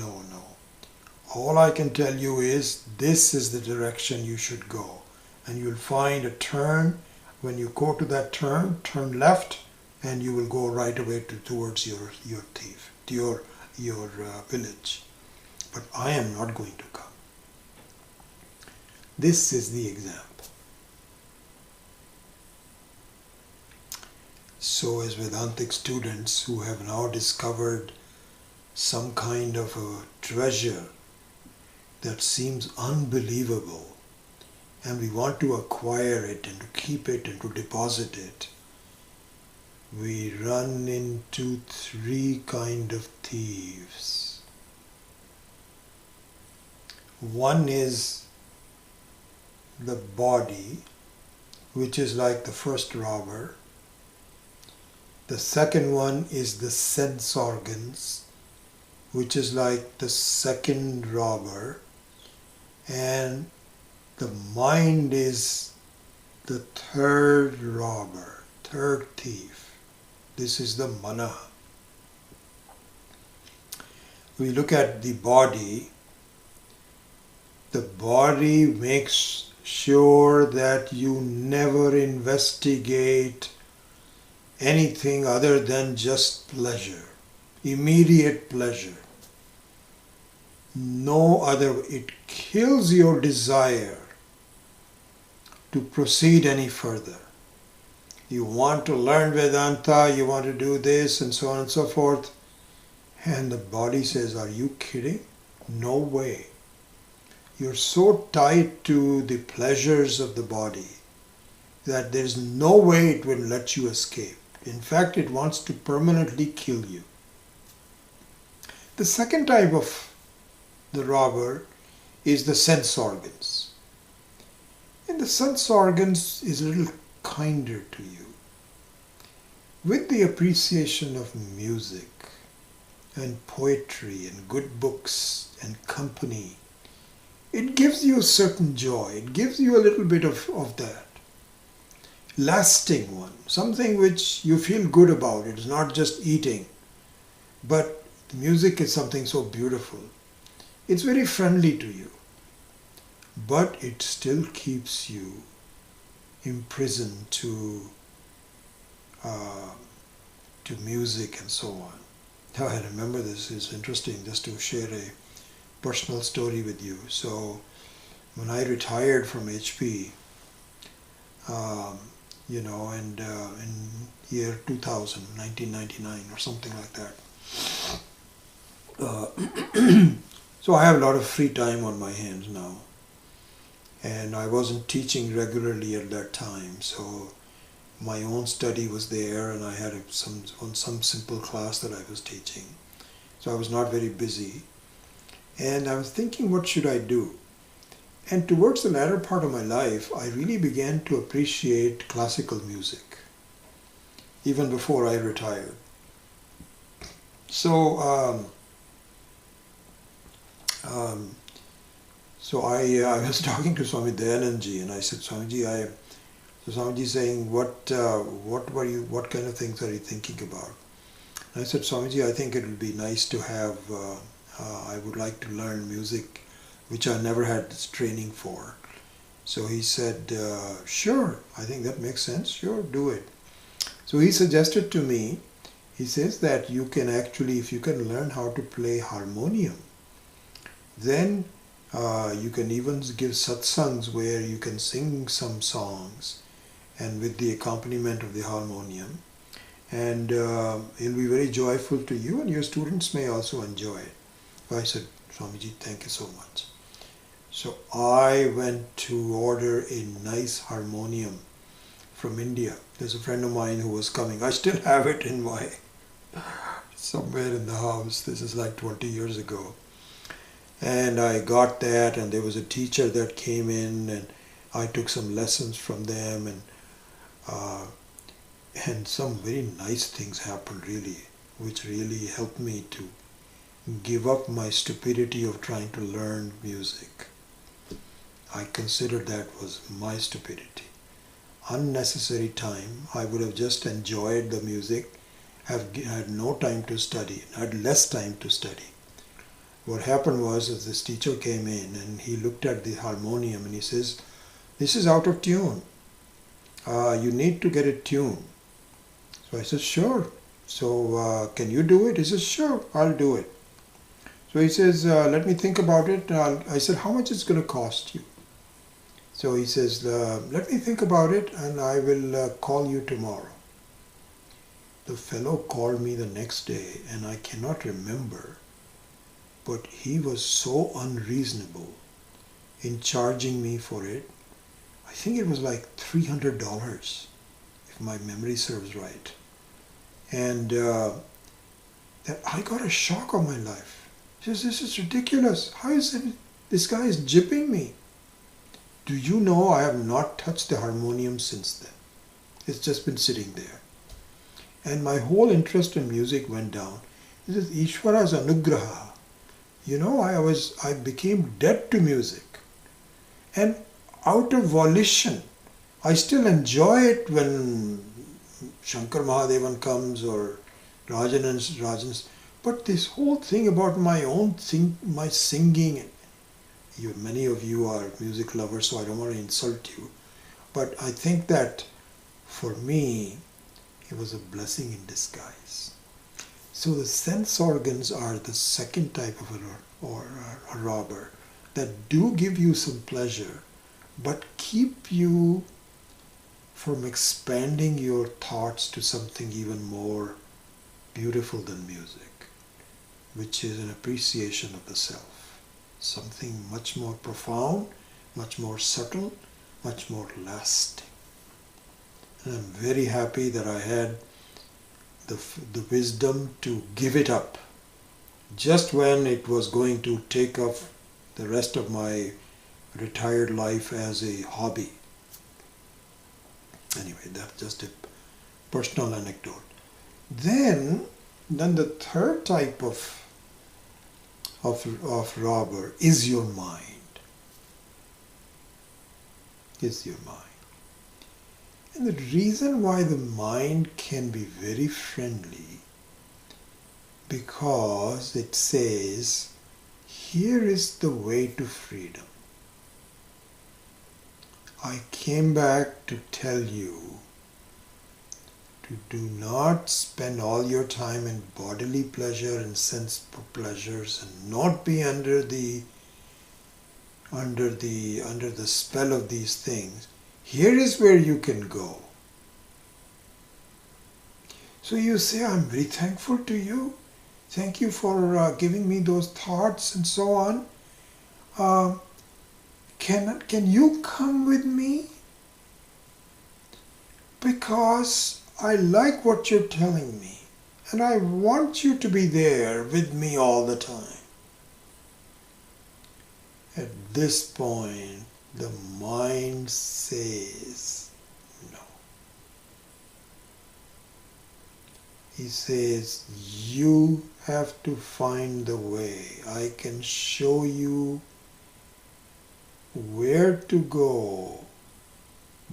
All I can tell you is, this is the direction you should go. And you'll find a turn. When you go to that turn left, and you will go right away towards your thief, to your village. But I am not going to come. This is the example. So as Vedantic students who have now discovered some kind of a treasure that seems unbelievable, and we want to acquire it and to keep it and to deposit it, we run into 3 kind of thieves. One is the body, which is like the first robber. The second one is the sense organs, which is like the second robber, and the mind is the third robber, third thief. This is the mana. We look at the body makes sure that you never investigate anything other than just pleasure, immediate pleasure. No other. It kills your desire to proceed any further. You want to learn Vedanta, you want to do this and so on and so forth, and the body says, are you kidding? No way. You're so tied to the pleasures of the body that there's no way it will let you escape. In fact, it wants to permanently kill you. The second type of the robber is the sense organs. And the sense organs is a little kinder to you. With the appreciation of music and poetry and good books and company, it gives you a certain joy. It gives you a little bit of that. Lasting one. Something which you feel good about. It's not just eating. But the music is something so beautiful. It's very friendly to you. But it still keeps you imprisoned to music and so on. Now I remember this is interesting just to share a personal story with you. So when I retired from HP, in year 2000, 1999 or something like that. So I have a lot of free time on my hands now. And I wasn't teaching regularly at that time, so my own study was there, and I had some simple class that I was teaching. So I was not very busy. And I was thinking, what should I do? And towards the latter part of my life, I really began to appreciate classical music, even before I retired. So I was talking to Swami Dayanandji, and I said, Swamiji, Swamiji saying, what kind of things are you thinking about? And I said, Swamiji, I think it would be nice to have, I would like to learn music, which I never had this training for. So he said, sure, I think that makes sense, sure, do it. So he suggested to me, he says that you can actually, if you can learn how to play harmonium, then you can even give satsangs where you can sing some songs and with the accompaniment of the harmonium, and it'll be very joyful to you, and your students may also enjoy it. So I said, Swamiji, thank you so much. So I went to order a nice harmonium from India. There's a friend of mine who was coming. I still have it in my somewhere in the house. This is like 20 years ago. And I got that, and there was a teacher that came in, and I took some lessons from them, and some very nice things happened really, which really helped me to give up my stupidity of trying to learn music. I considered that was my stupidity. Unnecessary time. I would have just enjoyed the music, had no time to study, had less time to study. What happened was, as this teacher came in and he looked at the harmonium and he says, this is out of tune. You need to get it tuned. So I said, sure. So can you do it? He says, sure, I'll do it. So he says, let me think about it. I said, how much is it going to cost you? So he says, let me think about it and I will call you tomorrow. The fellow called me the next day, and I cannot remember, but he was so unreasonable in charging me for it. I think it was like $300, if my memory serves right. And that I got a shock of my life. He says, this is ridiculous. How is it? This guy is jipping me. Do you know I have not touched the harmonium since then? It's just been sitting there. and my whole interest in music went down. This is Ishvara's anugraha. I became dead to music. And out of volition, I still enjoy it when Shankar Mahadevan comes or Rajan's. But this whole thing about my singing, many of you are music lovers, so I don't want to insult you. But I think that for me, it was a blessing in disguise. So the sense organs are the second type of a robber that do give you some pleasure, but keep you from expanding your thoughts to something even more beautiful than music, which is an appreciation of the self. Something much more profound, much more subtle, much more lasting. And I'm very happy that I had the wisdom to give it up just when it was going to take off the rest of my retired life as a hobby. Anyway, that's just a personal anecdote. Then the third type of robber is your mind. Is your mind. And the reason why the mind can be very friendly, because it says, here is the way to freedom. I came back to tell you to do not spend all your time in bodily pleasure and sense pleasures and not be under the spell of these things. Here is where you can go. So you say, I'm very thankful to you. Thank you for giving me those thoughts and so on. Can you come with me? Because I like what you're telling me, and I want you to be there with me all the time. At this point, the mind says no. He says, you have to find the way. I can show you where to go,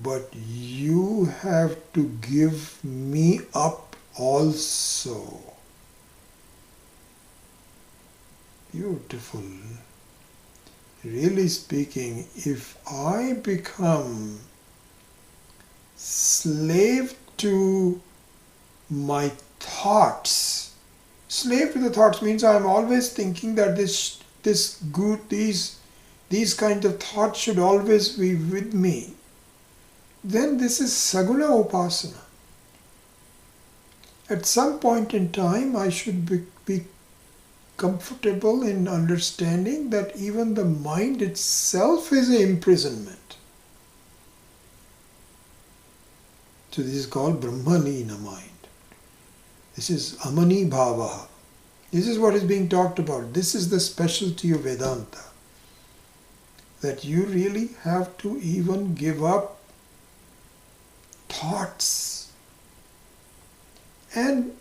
but you have to give me up also. Beautiful. Really speaking, if I become slave to my thoughts, slave to the thoughts means I'm always thinking that these kinds of thoughts should always be with me, then this is Saguna Upasana. At some point in time, I should be comfortable in understanding that even the mind itself is an imprisonment. So this is called Brahmalina mind. This is Amani Bhavaha. This is what is being talked about. This is the specialty of Vedanta. That you really have to even give up thoughts and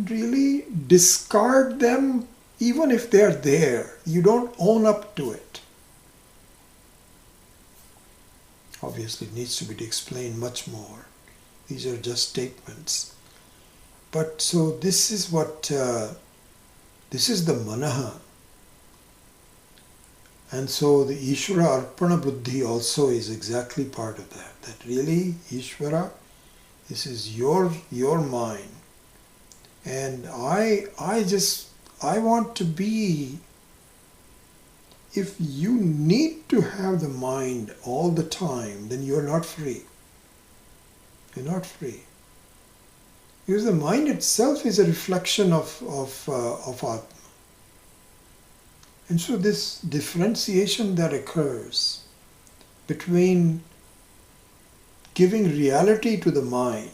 really discard them even if they are there. You don't own up to it. Obviously it needs to be explained much more. These are just statements. But so this is what, this is the manaha. And so the Ishvara Arpana Buddhi also is exactly part of that. That really, Ishvara, this is your mind. And I want to be, if you need to have the mind all the time, then you're not free. You're not free. Because the mind itself is a reflection of Atma. And so this differentiation that occurs between giving reality to the mind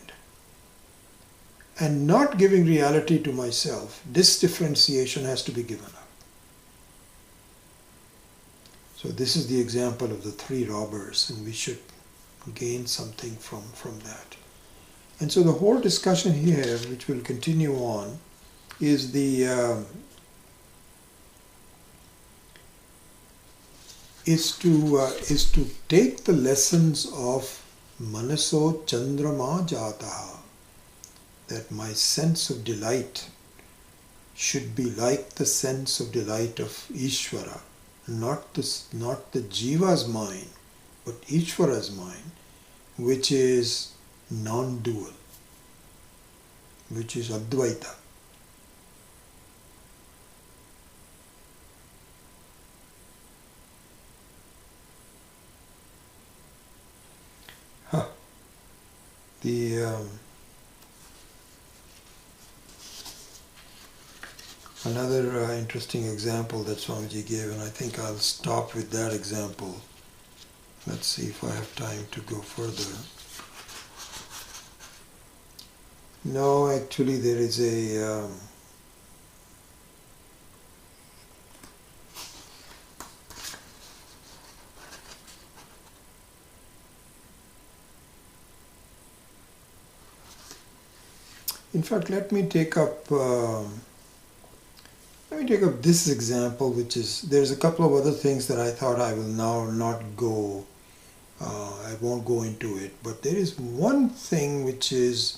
and not giving reality to myself, this differentiation has to be given up. So this is the example of the three robbers, and we should gain something from that. And so the whole discussion here, which will continue on, is to take the lessons of Manaso-chandra jataha, that my sense of delight should be like the sense of delight of Ishvara, not the Jiva's mind, but Ishvara's mind, which is non-dual, which is Advaita. Another interesting example that Swamiji gave, and I think I'll stop with that example. Let's see if I have time to go further. No, actually there is a in fact, let me take up this example, which is, there's a couple of other things that I thought I will now not go, I won't go into it, but there is one thing which is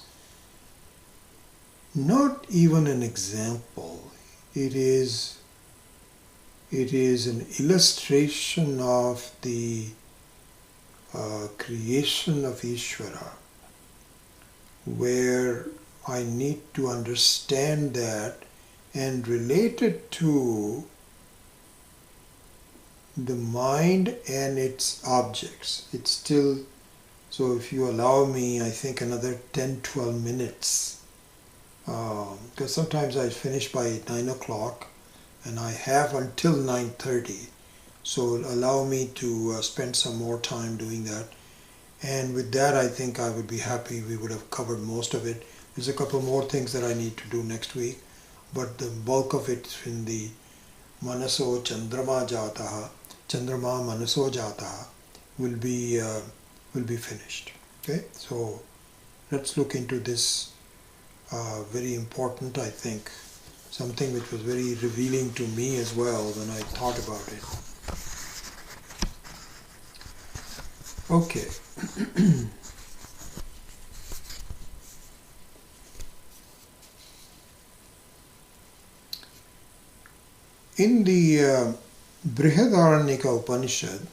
not even an example. It is an illustration of the creation of Ishvara, where I need to understand that and relate it to the mind and its objects. It's still, so if you allow me, I think another 10-12 minutes, because sometimes I finish by 9 o'clock and I have until 9:30, so allow me to spend some more time doing that. And with that, I think I would be happy. We would have covered most of it. There's a couple more things that I need to do next week, but the bulk of it in the Manaso-chandra jataha, Chandrama Manaso jataha, will be finished. Okay, so let's look into this. Very important, I think, something which was very revealing to me as well when I thought about it. Okay. In the Brihadaranyaka Upanishad,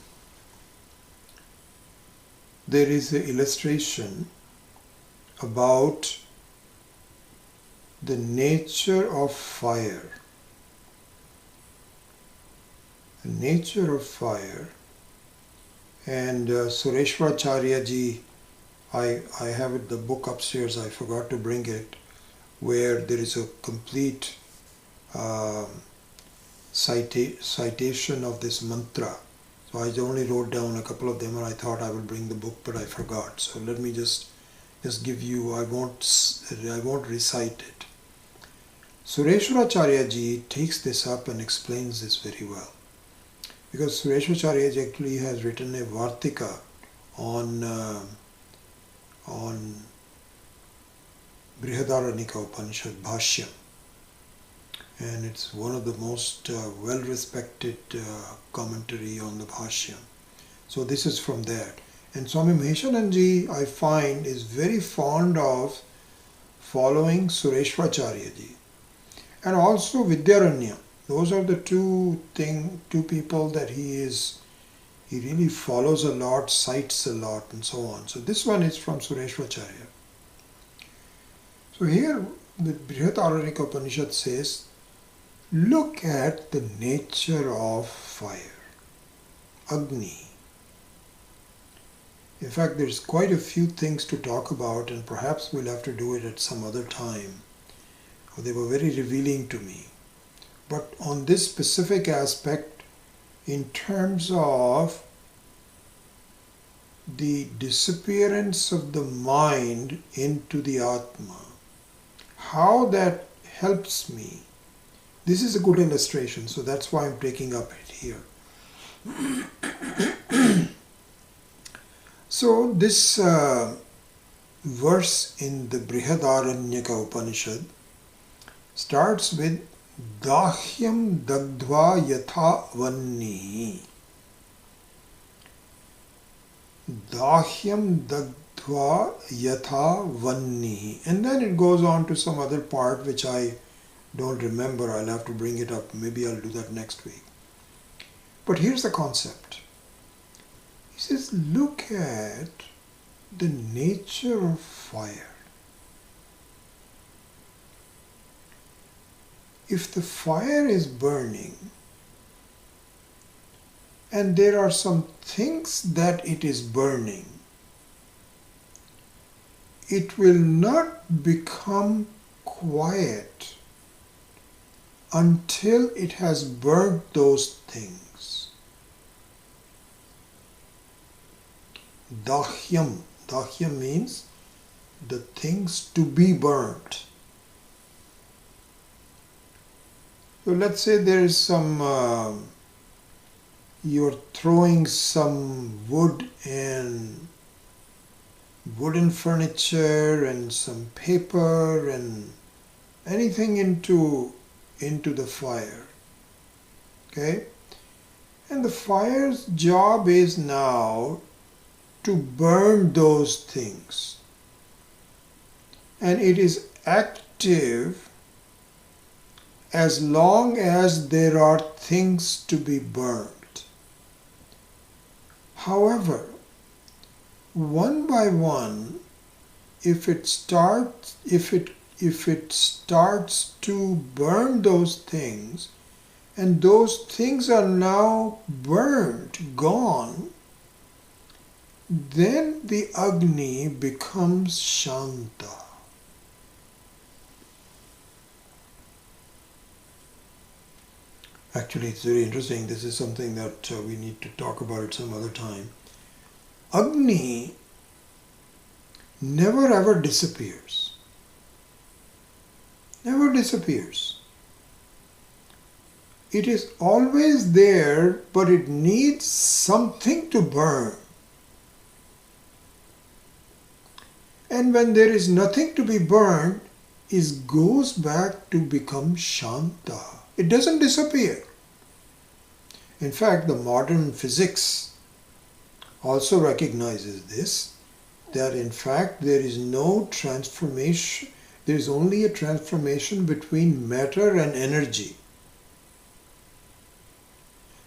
there is an illustration about the nature of fire. The nature of fire. And Sureshwaracharya ji, I have it, the book upstairs, I forgot to bring it, where there is a complete citation of this mantra. So I only wrote down a couple of them, and I thought I would bring the book, but I forgot. So let me just give you, I won't recite it. Sureshwaracharya ji takes this up and explains this very well. Because Sureshwaracharya ji actually has written a Vartika on Brihadaranyaka Upanishad Bhashyam. And it's one of the most well-respected commentary on the Bhashyam. So this is from that. And Swami Maheshananji, I find, is very fond of following Sureshwaracharya ji. And also Vidyaranya. Those are the two people that he really follows a lot, cites a lot, and so on. So this one is from Sureshwaracharya. So here the Brihadaranyaka Upanishad says, look at the nature of fire, Agni. In fact, there's quite a few things to talk about, and perhaps we'll have to do it at some other time. They were very revealing to me. But on this specific aspect, in terms of the disappearance of the mind into the Atma, how that helps me, this is a good illustration, so that's why I'm taking up it here. So this verse in the Brihadaranyaka Upanishad starts with Dahyam Dagdva Yatha Vanni. Dahyam Dagdva Yatha Vanni. And then it goes on to some other part which I don't remember. I'll have to bring it up. Maybe I'll do that next week. But here's the concept. He says, look at the nature of fire. If the fire is burning and there are some things that it is burning, it will not become quiet until it has burnt those things. Dahyam. Dahyam means the things to be burnt. So let's say there is some, you're throwing some wood and wooden furniture and some paper and anything into the fire. Okay? And the fire's job is now to burn those things. And it is active as long as there are things to be burned. However, one by one, if it starts to burn those things, and those things are now burnt, gone, then the Agni becomes Shanta. Actually, it's very interesting. This is something that we need to talk about at some other time. Agni never ever disappears. Never disappears. It is always there, but it needs something to burn. And when there is nothing to be burned, it goes back to become Shanta. It doesn't disappear. In fact, the modern physics also recognizes this, that in fact there is no transformation, there is only a transformation between matter and energy.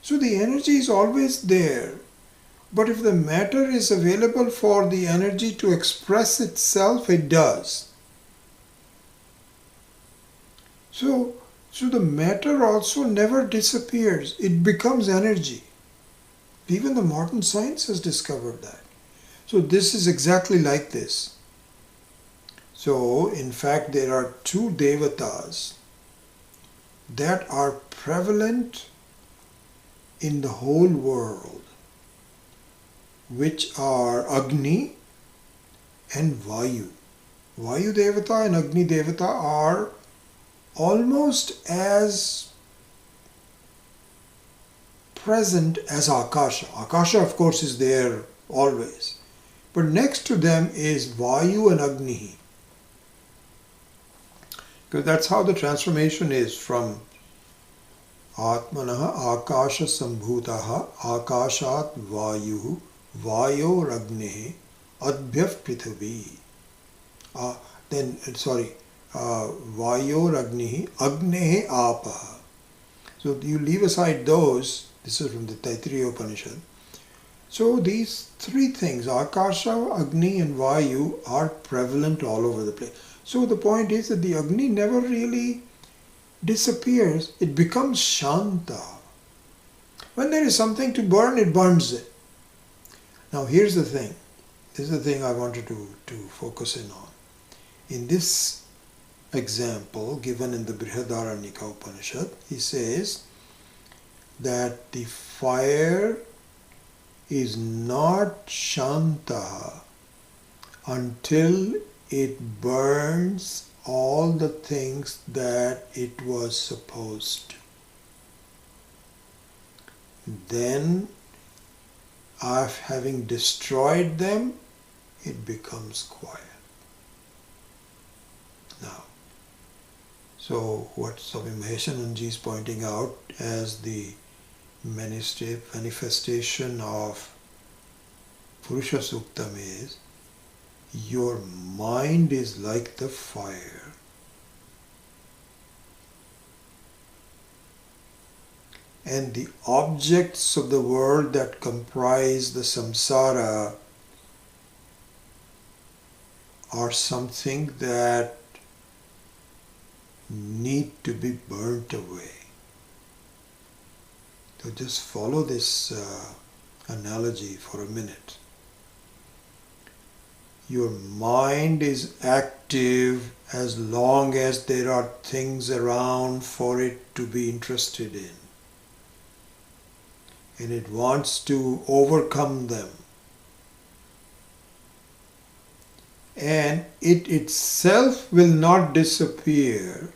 So the energy is always there, but if the matter is available for the energy to express itself, it does. So the matter also never disappears. It becomes energy. Even the modern science has discovered that. So this is exactly like this. So in fact there are two devatas that are prevalent in the whole world, which are Agni and Vayu. Vayu Devata and Agni Devata are almost as present as Akasha. Akasha, of course, is there always. But next to them is Vayu and Agni. Because that's how the transformation is from Atmanaha Akasha Sambhutaha Akashat Vayu Vayo Ragnehe Adbhyav Prithavi. Vayo Ragnihi Agnehe Apaha. So you leave aside those, this is from the Taittiriya Upanishad. So these three things, Akasha, Agni and Vayu, are prevalent all over the place. So the point is that the Agni never really disappears. It becomes Shanta. When there is something to burn, it burns it. Now here's the thing. This is the thing I wanted to focus in on. In this example given in the Brihadaranyaka Upanishad, he says that the fire is not Shanta until it burns all the things that it was supposed to. Then, having destroyed them, it becomes quiet. So what Swami Maheshananji is pointing out as the manifestation of Purusha Suktam is, your mind is like the fire. And the objects of the world that comprise the samsara are something that need to be burnt away. So just follow this analogy for a minute. Your mind is active as long as there are things around for it to be interested in. And it wants to overcome them. And it itself will not disappear.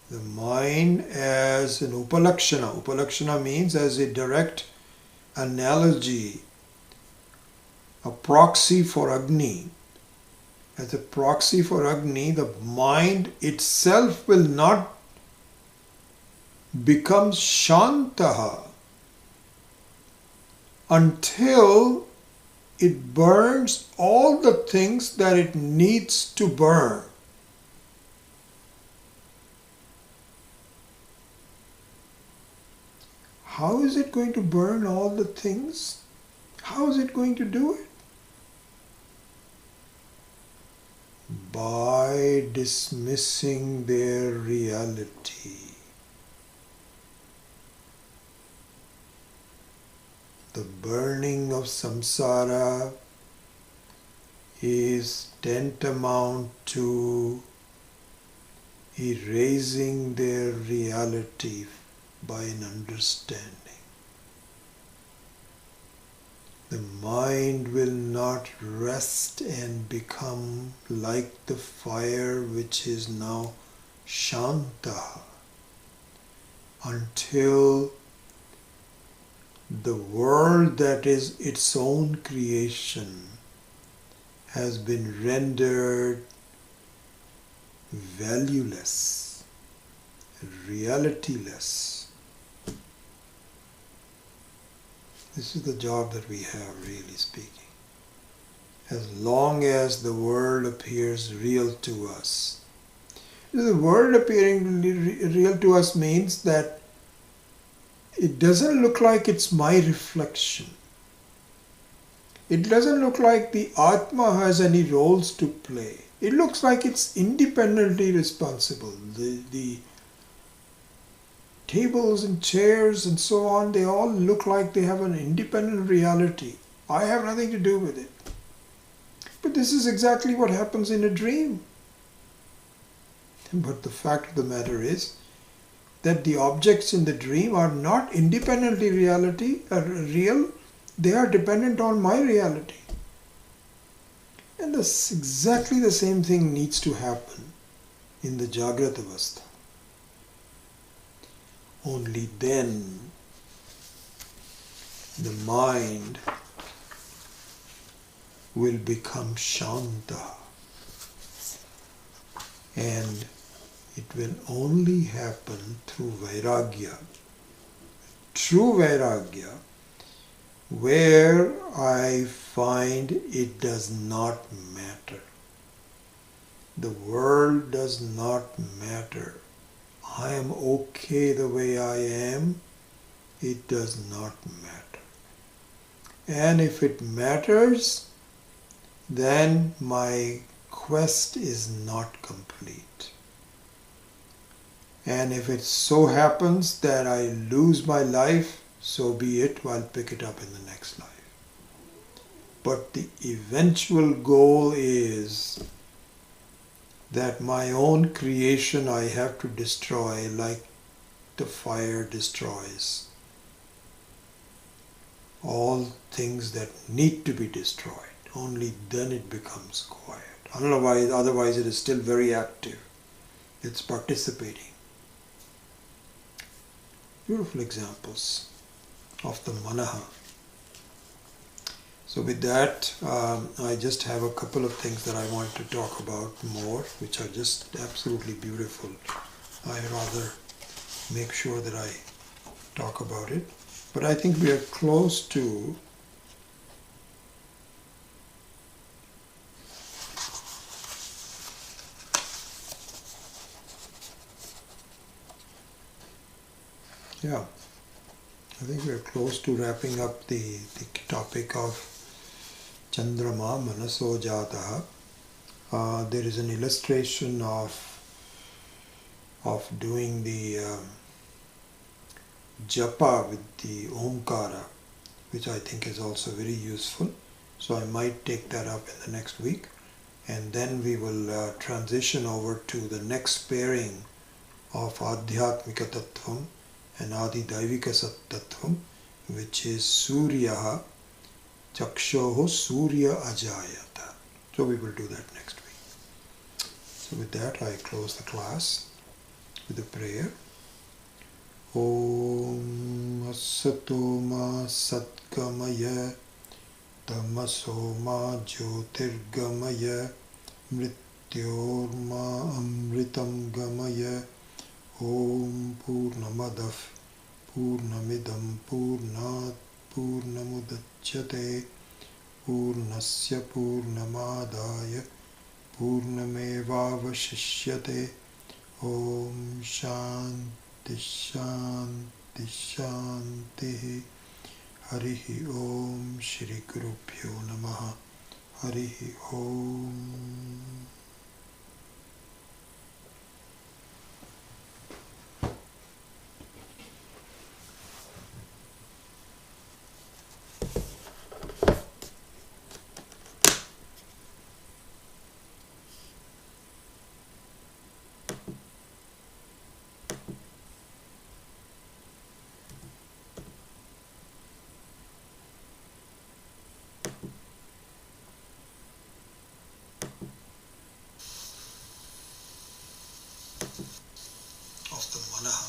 The mind as an upalakshana. Upalakshana means as a direct analogy, a proxy for Agni. As a proxy for Agni, the mind itself will not become shantaha until it burns all the things that it needs to burn. How is it going to burn all the things? How is it going to do it? By dismissing their reality. The burning of samsara is tantamount to erasing their reality by an understanding. The mind will not rest and become like the fire which is now shanta until the world that is its own creation has been rendered valueless, realityless. This is the job that we have, really speaking. As long as the world appears real to us. The world appearing real to us means that it doesn't look like it's my reflection. It doesn't look like the Atma has any roles to play. It looks like it's independently responsible. The tables and chairs and so on, they all look like they have an independent reality. I have nothing to do with it. But this is exactly what happens in a dream. But the fact of the matter is that the objects in the dream are not independently real, they are dependent on my reality. And exactly the same thing needs to happen in the Jagrata Avastha. Only then the mind will become shanta, and it will only happen through vairagya. True vairagya, where I find it does not matter. The world does not matter. I am okay the way I am. It does not matter. And if it matters, then my quest is not complete. And if it so happens that I lose my life, so be it, I'll pick it up in the next life. But the eventual goal is that my own creation I have to destroy like the fire destroys all things that need to be destroyed. Only then it becomes quiet. Otherwise it is still very active. It's participating. Beautiful examples of the manaha. So with that, I just have a couple of things that I want to talk about more, which are just absolutely beautiful. I rather make sure that I talk about it. But I think we are close to I think we are close to wrapping up the topic of Chandrama Manaso Jataha. There is an illustration of doing the japa with the Omkara, which I think is also very useful. So I might take that up in the next week. And then we will transition over to the next pairing of Adhyatmika Tattvam and Adi Daivika Tattvam, which is Suryaha Chakshoho Surya Ajayata. So we will do that next week. So with that, I close the class with a prayer. Om Asato Ma Satgamaya Tamaso Ma Jyotirgamaya Mrityorma Amritam Gamaya. Om Purnamadav Purnamidam Purnat Purnamudachyate Purnasya Purnamadaya Purnamevavashishyate. Om Shanti Shanti Shanti. Harihi Om Shri Gurubhyo Namaha. Harihi Om. Of the Manaha.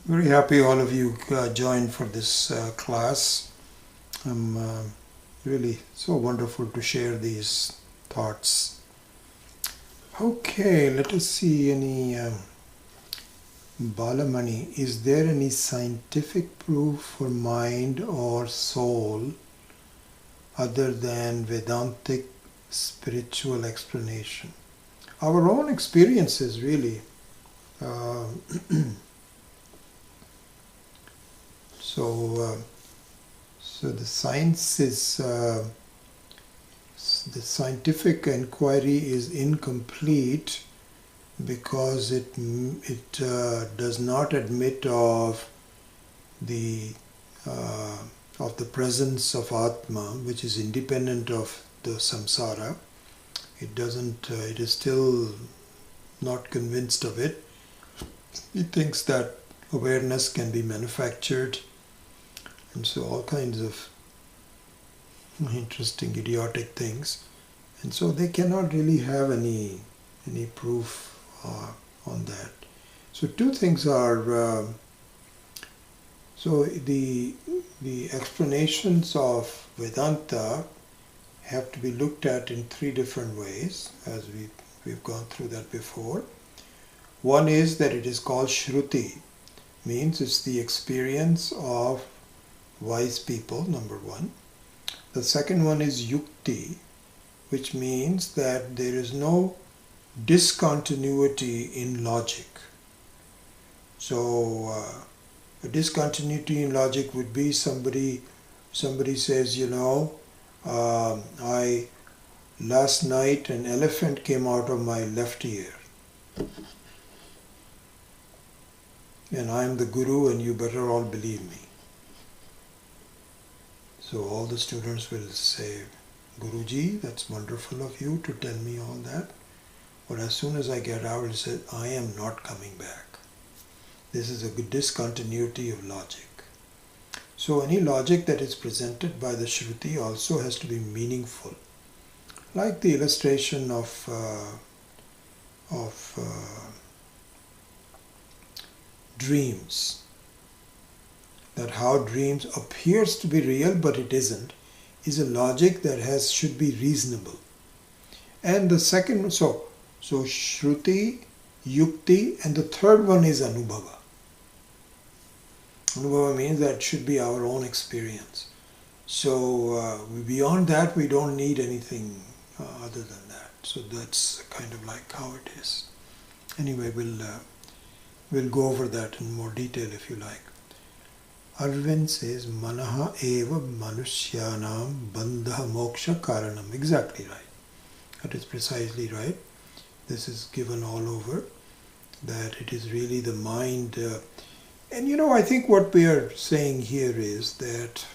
Very happy all of you joined for this class. I'm really so wonderful to share these thoughts. Okay, let us see any Balamani. Is there any scientific proof for mind or soul other than Vedantic spiritual explanation? Our own experiences, really. So the science is, the scientific inquiry is incomplete because it does not admit of the presence of Atma, which is independent of the samsara. It doesn't. It is still not convinced of it. It thinks that awareness can be manufactured. And so all kinds of interesting, idiotic things. And so they cannot really have any proof on that. So two things are, so the explanations of Vedanta have to be looked at in three different ways, as we've gone through that before. One is that it is called Shruti, means it's the experience of wise people, number one. The second one is yukti, which means that there is no discontinuity in logic. So a discontinuity in logic would be somebody says, last night an elephant came out of my left ear. And I'm the guru and you better all believe me. So all the students will say, Guruji, that's wonderful of you to tell me all that. But as soon as I get out, it says, I am not coming back. This is a good discontinuity of logic. So any logic that is presented by the Shruti also has to be meaningful. Like the illustration of dreams. That how dreams appears to be real but it isn't, is a logic that should be reasonable. And the second, so Shruti, Yukti, and the third one is Anubhava. Anubhava means that should be our own experience. So beyond that we don't need anything other than that. So that's kind of like how it is. Anyway, we'll go over that in more detail if you like. Arvind says, Manaha eva manushyanam bandha moksha karanam. Exactly right. That is precisely right. This is given all over, that it is really the mind. And I think what we are saying here is that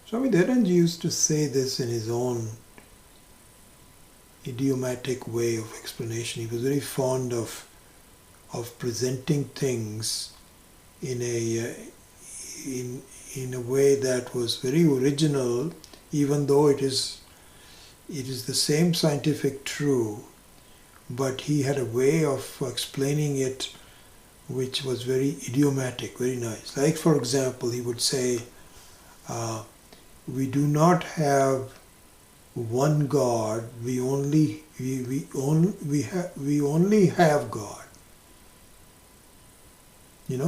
Swami Dayananda used to say this in his own idiomatic way of explanation. He was very fond of presenting things in a way that was very original, even though it is the same scientific truth, but he had a way of explaining it which was very idiomatic, very nice. Like for example, he would say, we do not have one God, we only have God.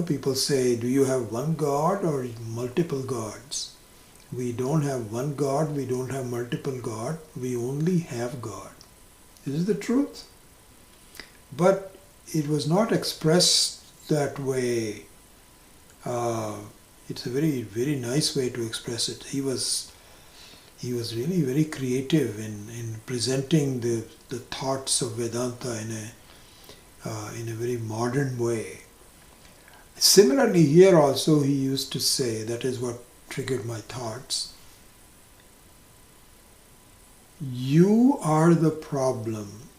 People say, do you have one God or multiple gods? We don't have one God, we don't have multiple God, we only have God. This is the truth. But it was not expressed that way. It's a very, very nice way to express it. He was really very creative in presenting the thoughts of Vedanta in a very modern way. Similarly, here also he used to say, that is what triggered my thoughts, you are the problem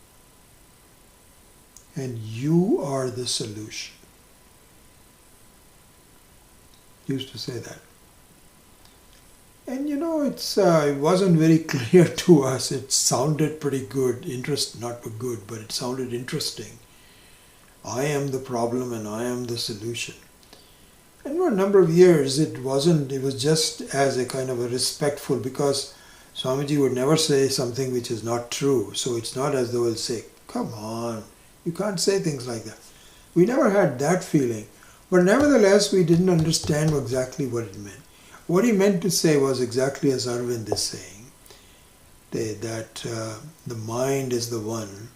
and you are the solution. He used to say that. And it wasn't very clear to us. It sounded pretty good, not good, but it sounded interesting. I am the problem and I am the solution. And for a number of years it was just as a kind of a respectful, because Swamiji would never say something which is not true. So it's not as though he'll say, come on, you can't say things like that. We never had that feeling. But nevertheless, we didn't understand exactly what it meant. What he meant to say was exactly as Arvind is saying, that the mind is the one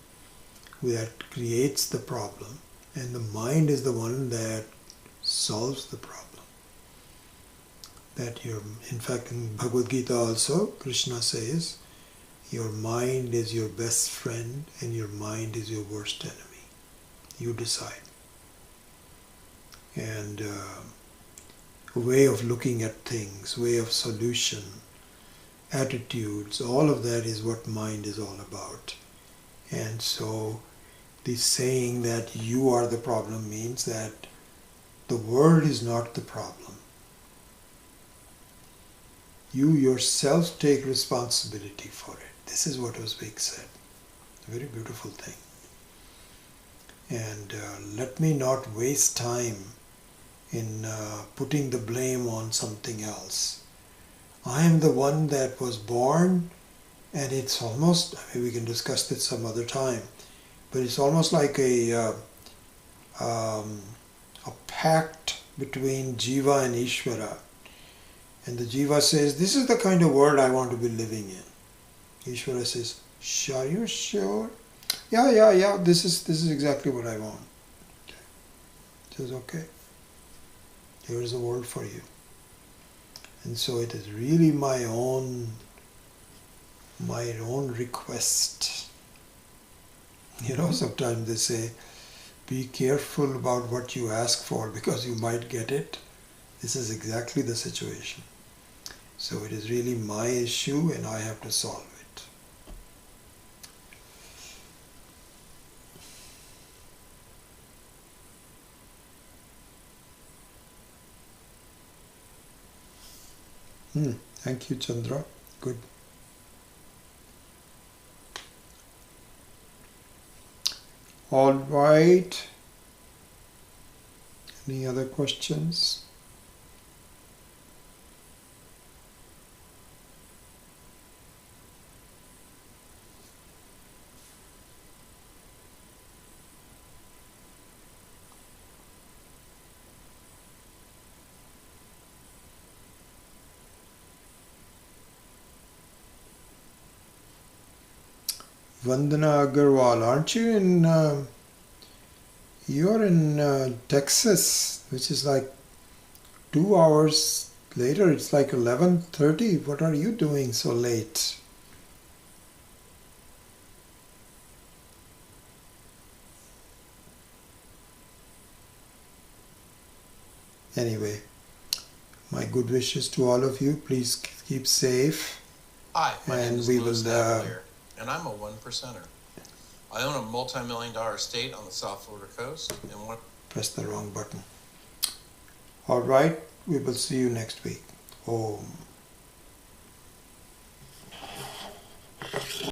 that creates the problem, and the mind is the one that solves the problem. In fact, in Bhagavad Gita also, Krishna says, your mind is your best friend and your mind is your worst enemy. You decide. And a way of looking at things, way of solution, attitudes, all of that is what mind is all about. And so the saying that you are the problem means that the world is not the problem. You yourself take responsibility for it. This is what was being said. A very beautiful thing. And let me not waste time in putting the blame on something else. I am the one that was born, and it's almost, we can discuss this some other time, but it's almost like a pact between Jiva and Ishvara. And the Jiva says, this is the kind of world I want to be living in. Ishvara says, sure, you're sure? Yeah, this is exactly what I want. Says, okay, here is a world for you. And so it is really my own request. Sometimes they say, be careful about what you ask for because you might get it. This is exactly the situation. So it is really my issue and I have to solve it. Thank you, Chandra. Good. All right. Any other questions? Vandana Agarwal, aren't you in? You're in Texas, which is like 2 hours later. It's like 11:30. What are you doing so late? Anyway, my good wishes to all of you. Please keep safe. Hi, my name is we Louis will. Lavalier, and I'm a one percenter. I own a multi-million-dollar estate on the South Florida coast, and one. Press the wrong button. All right, we will see you next week. Om.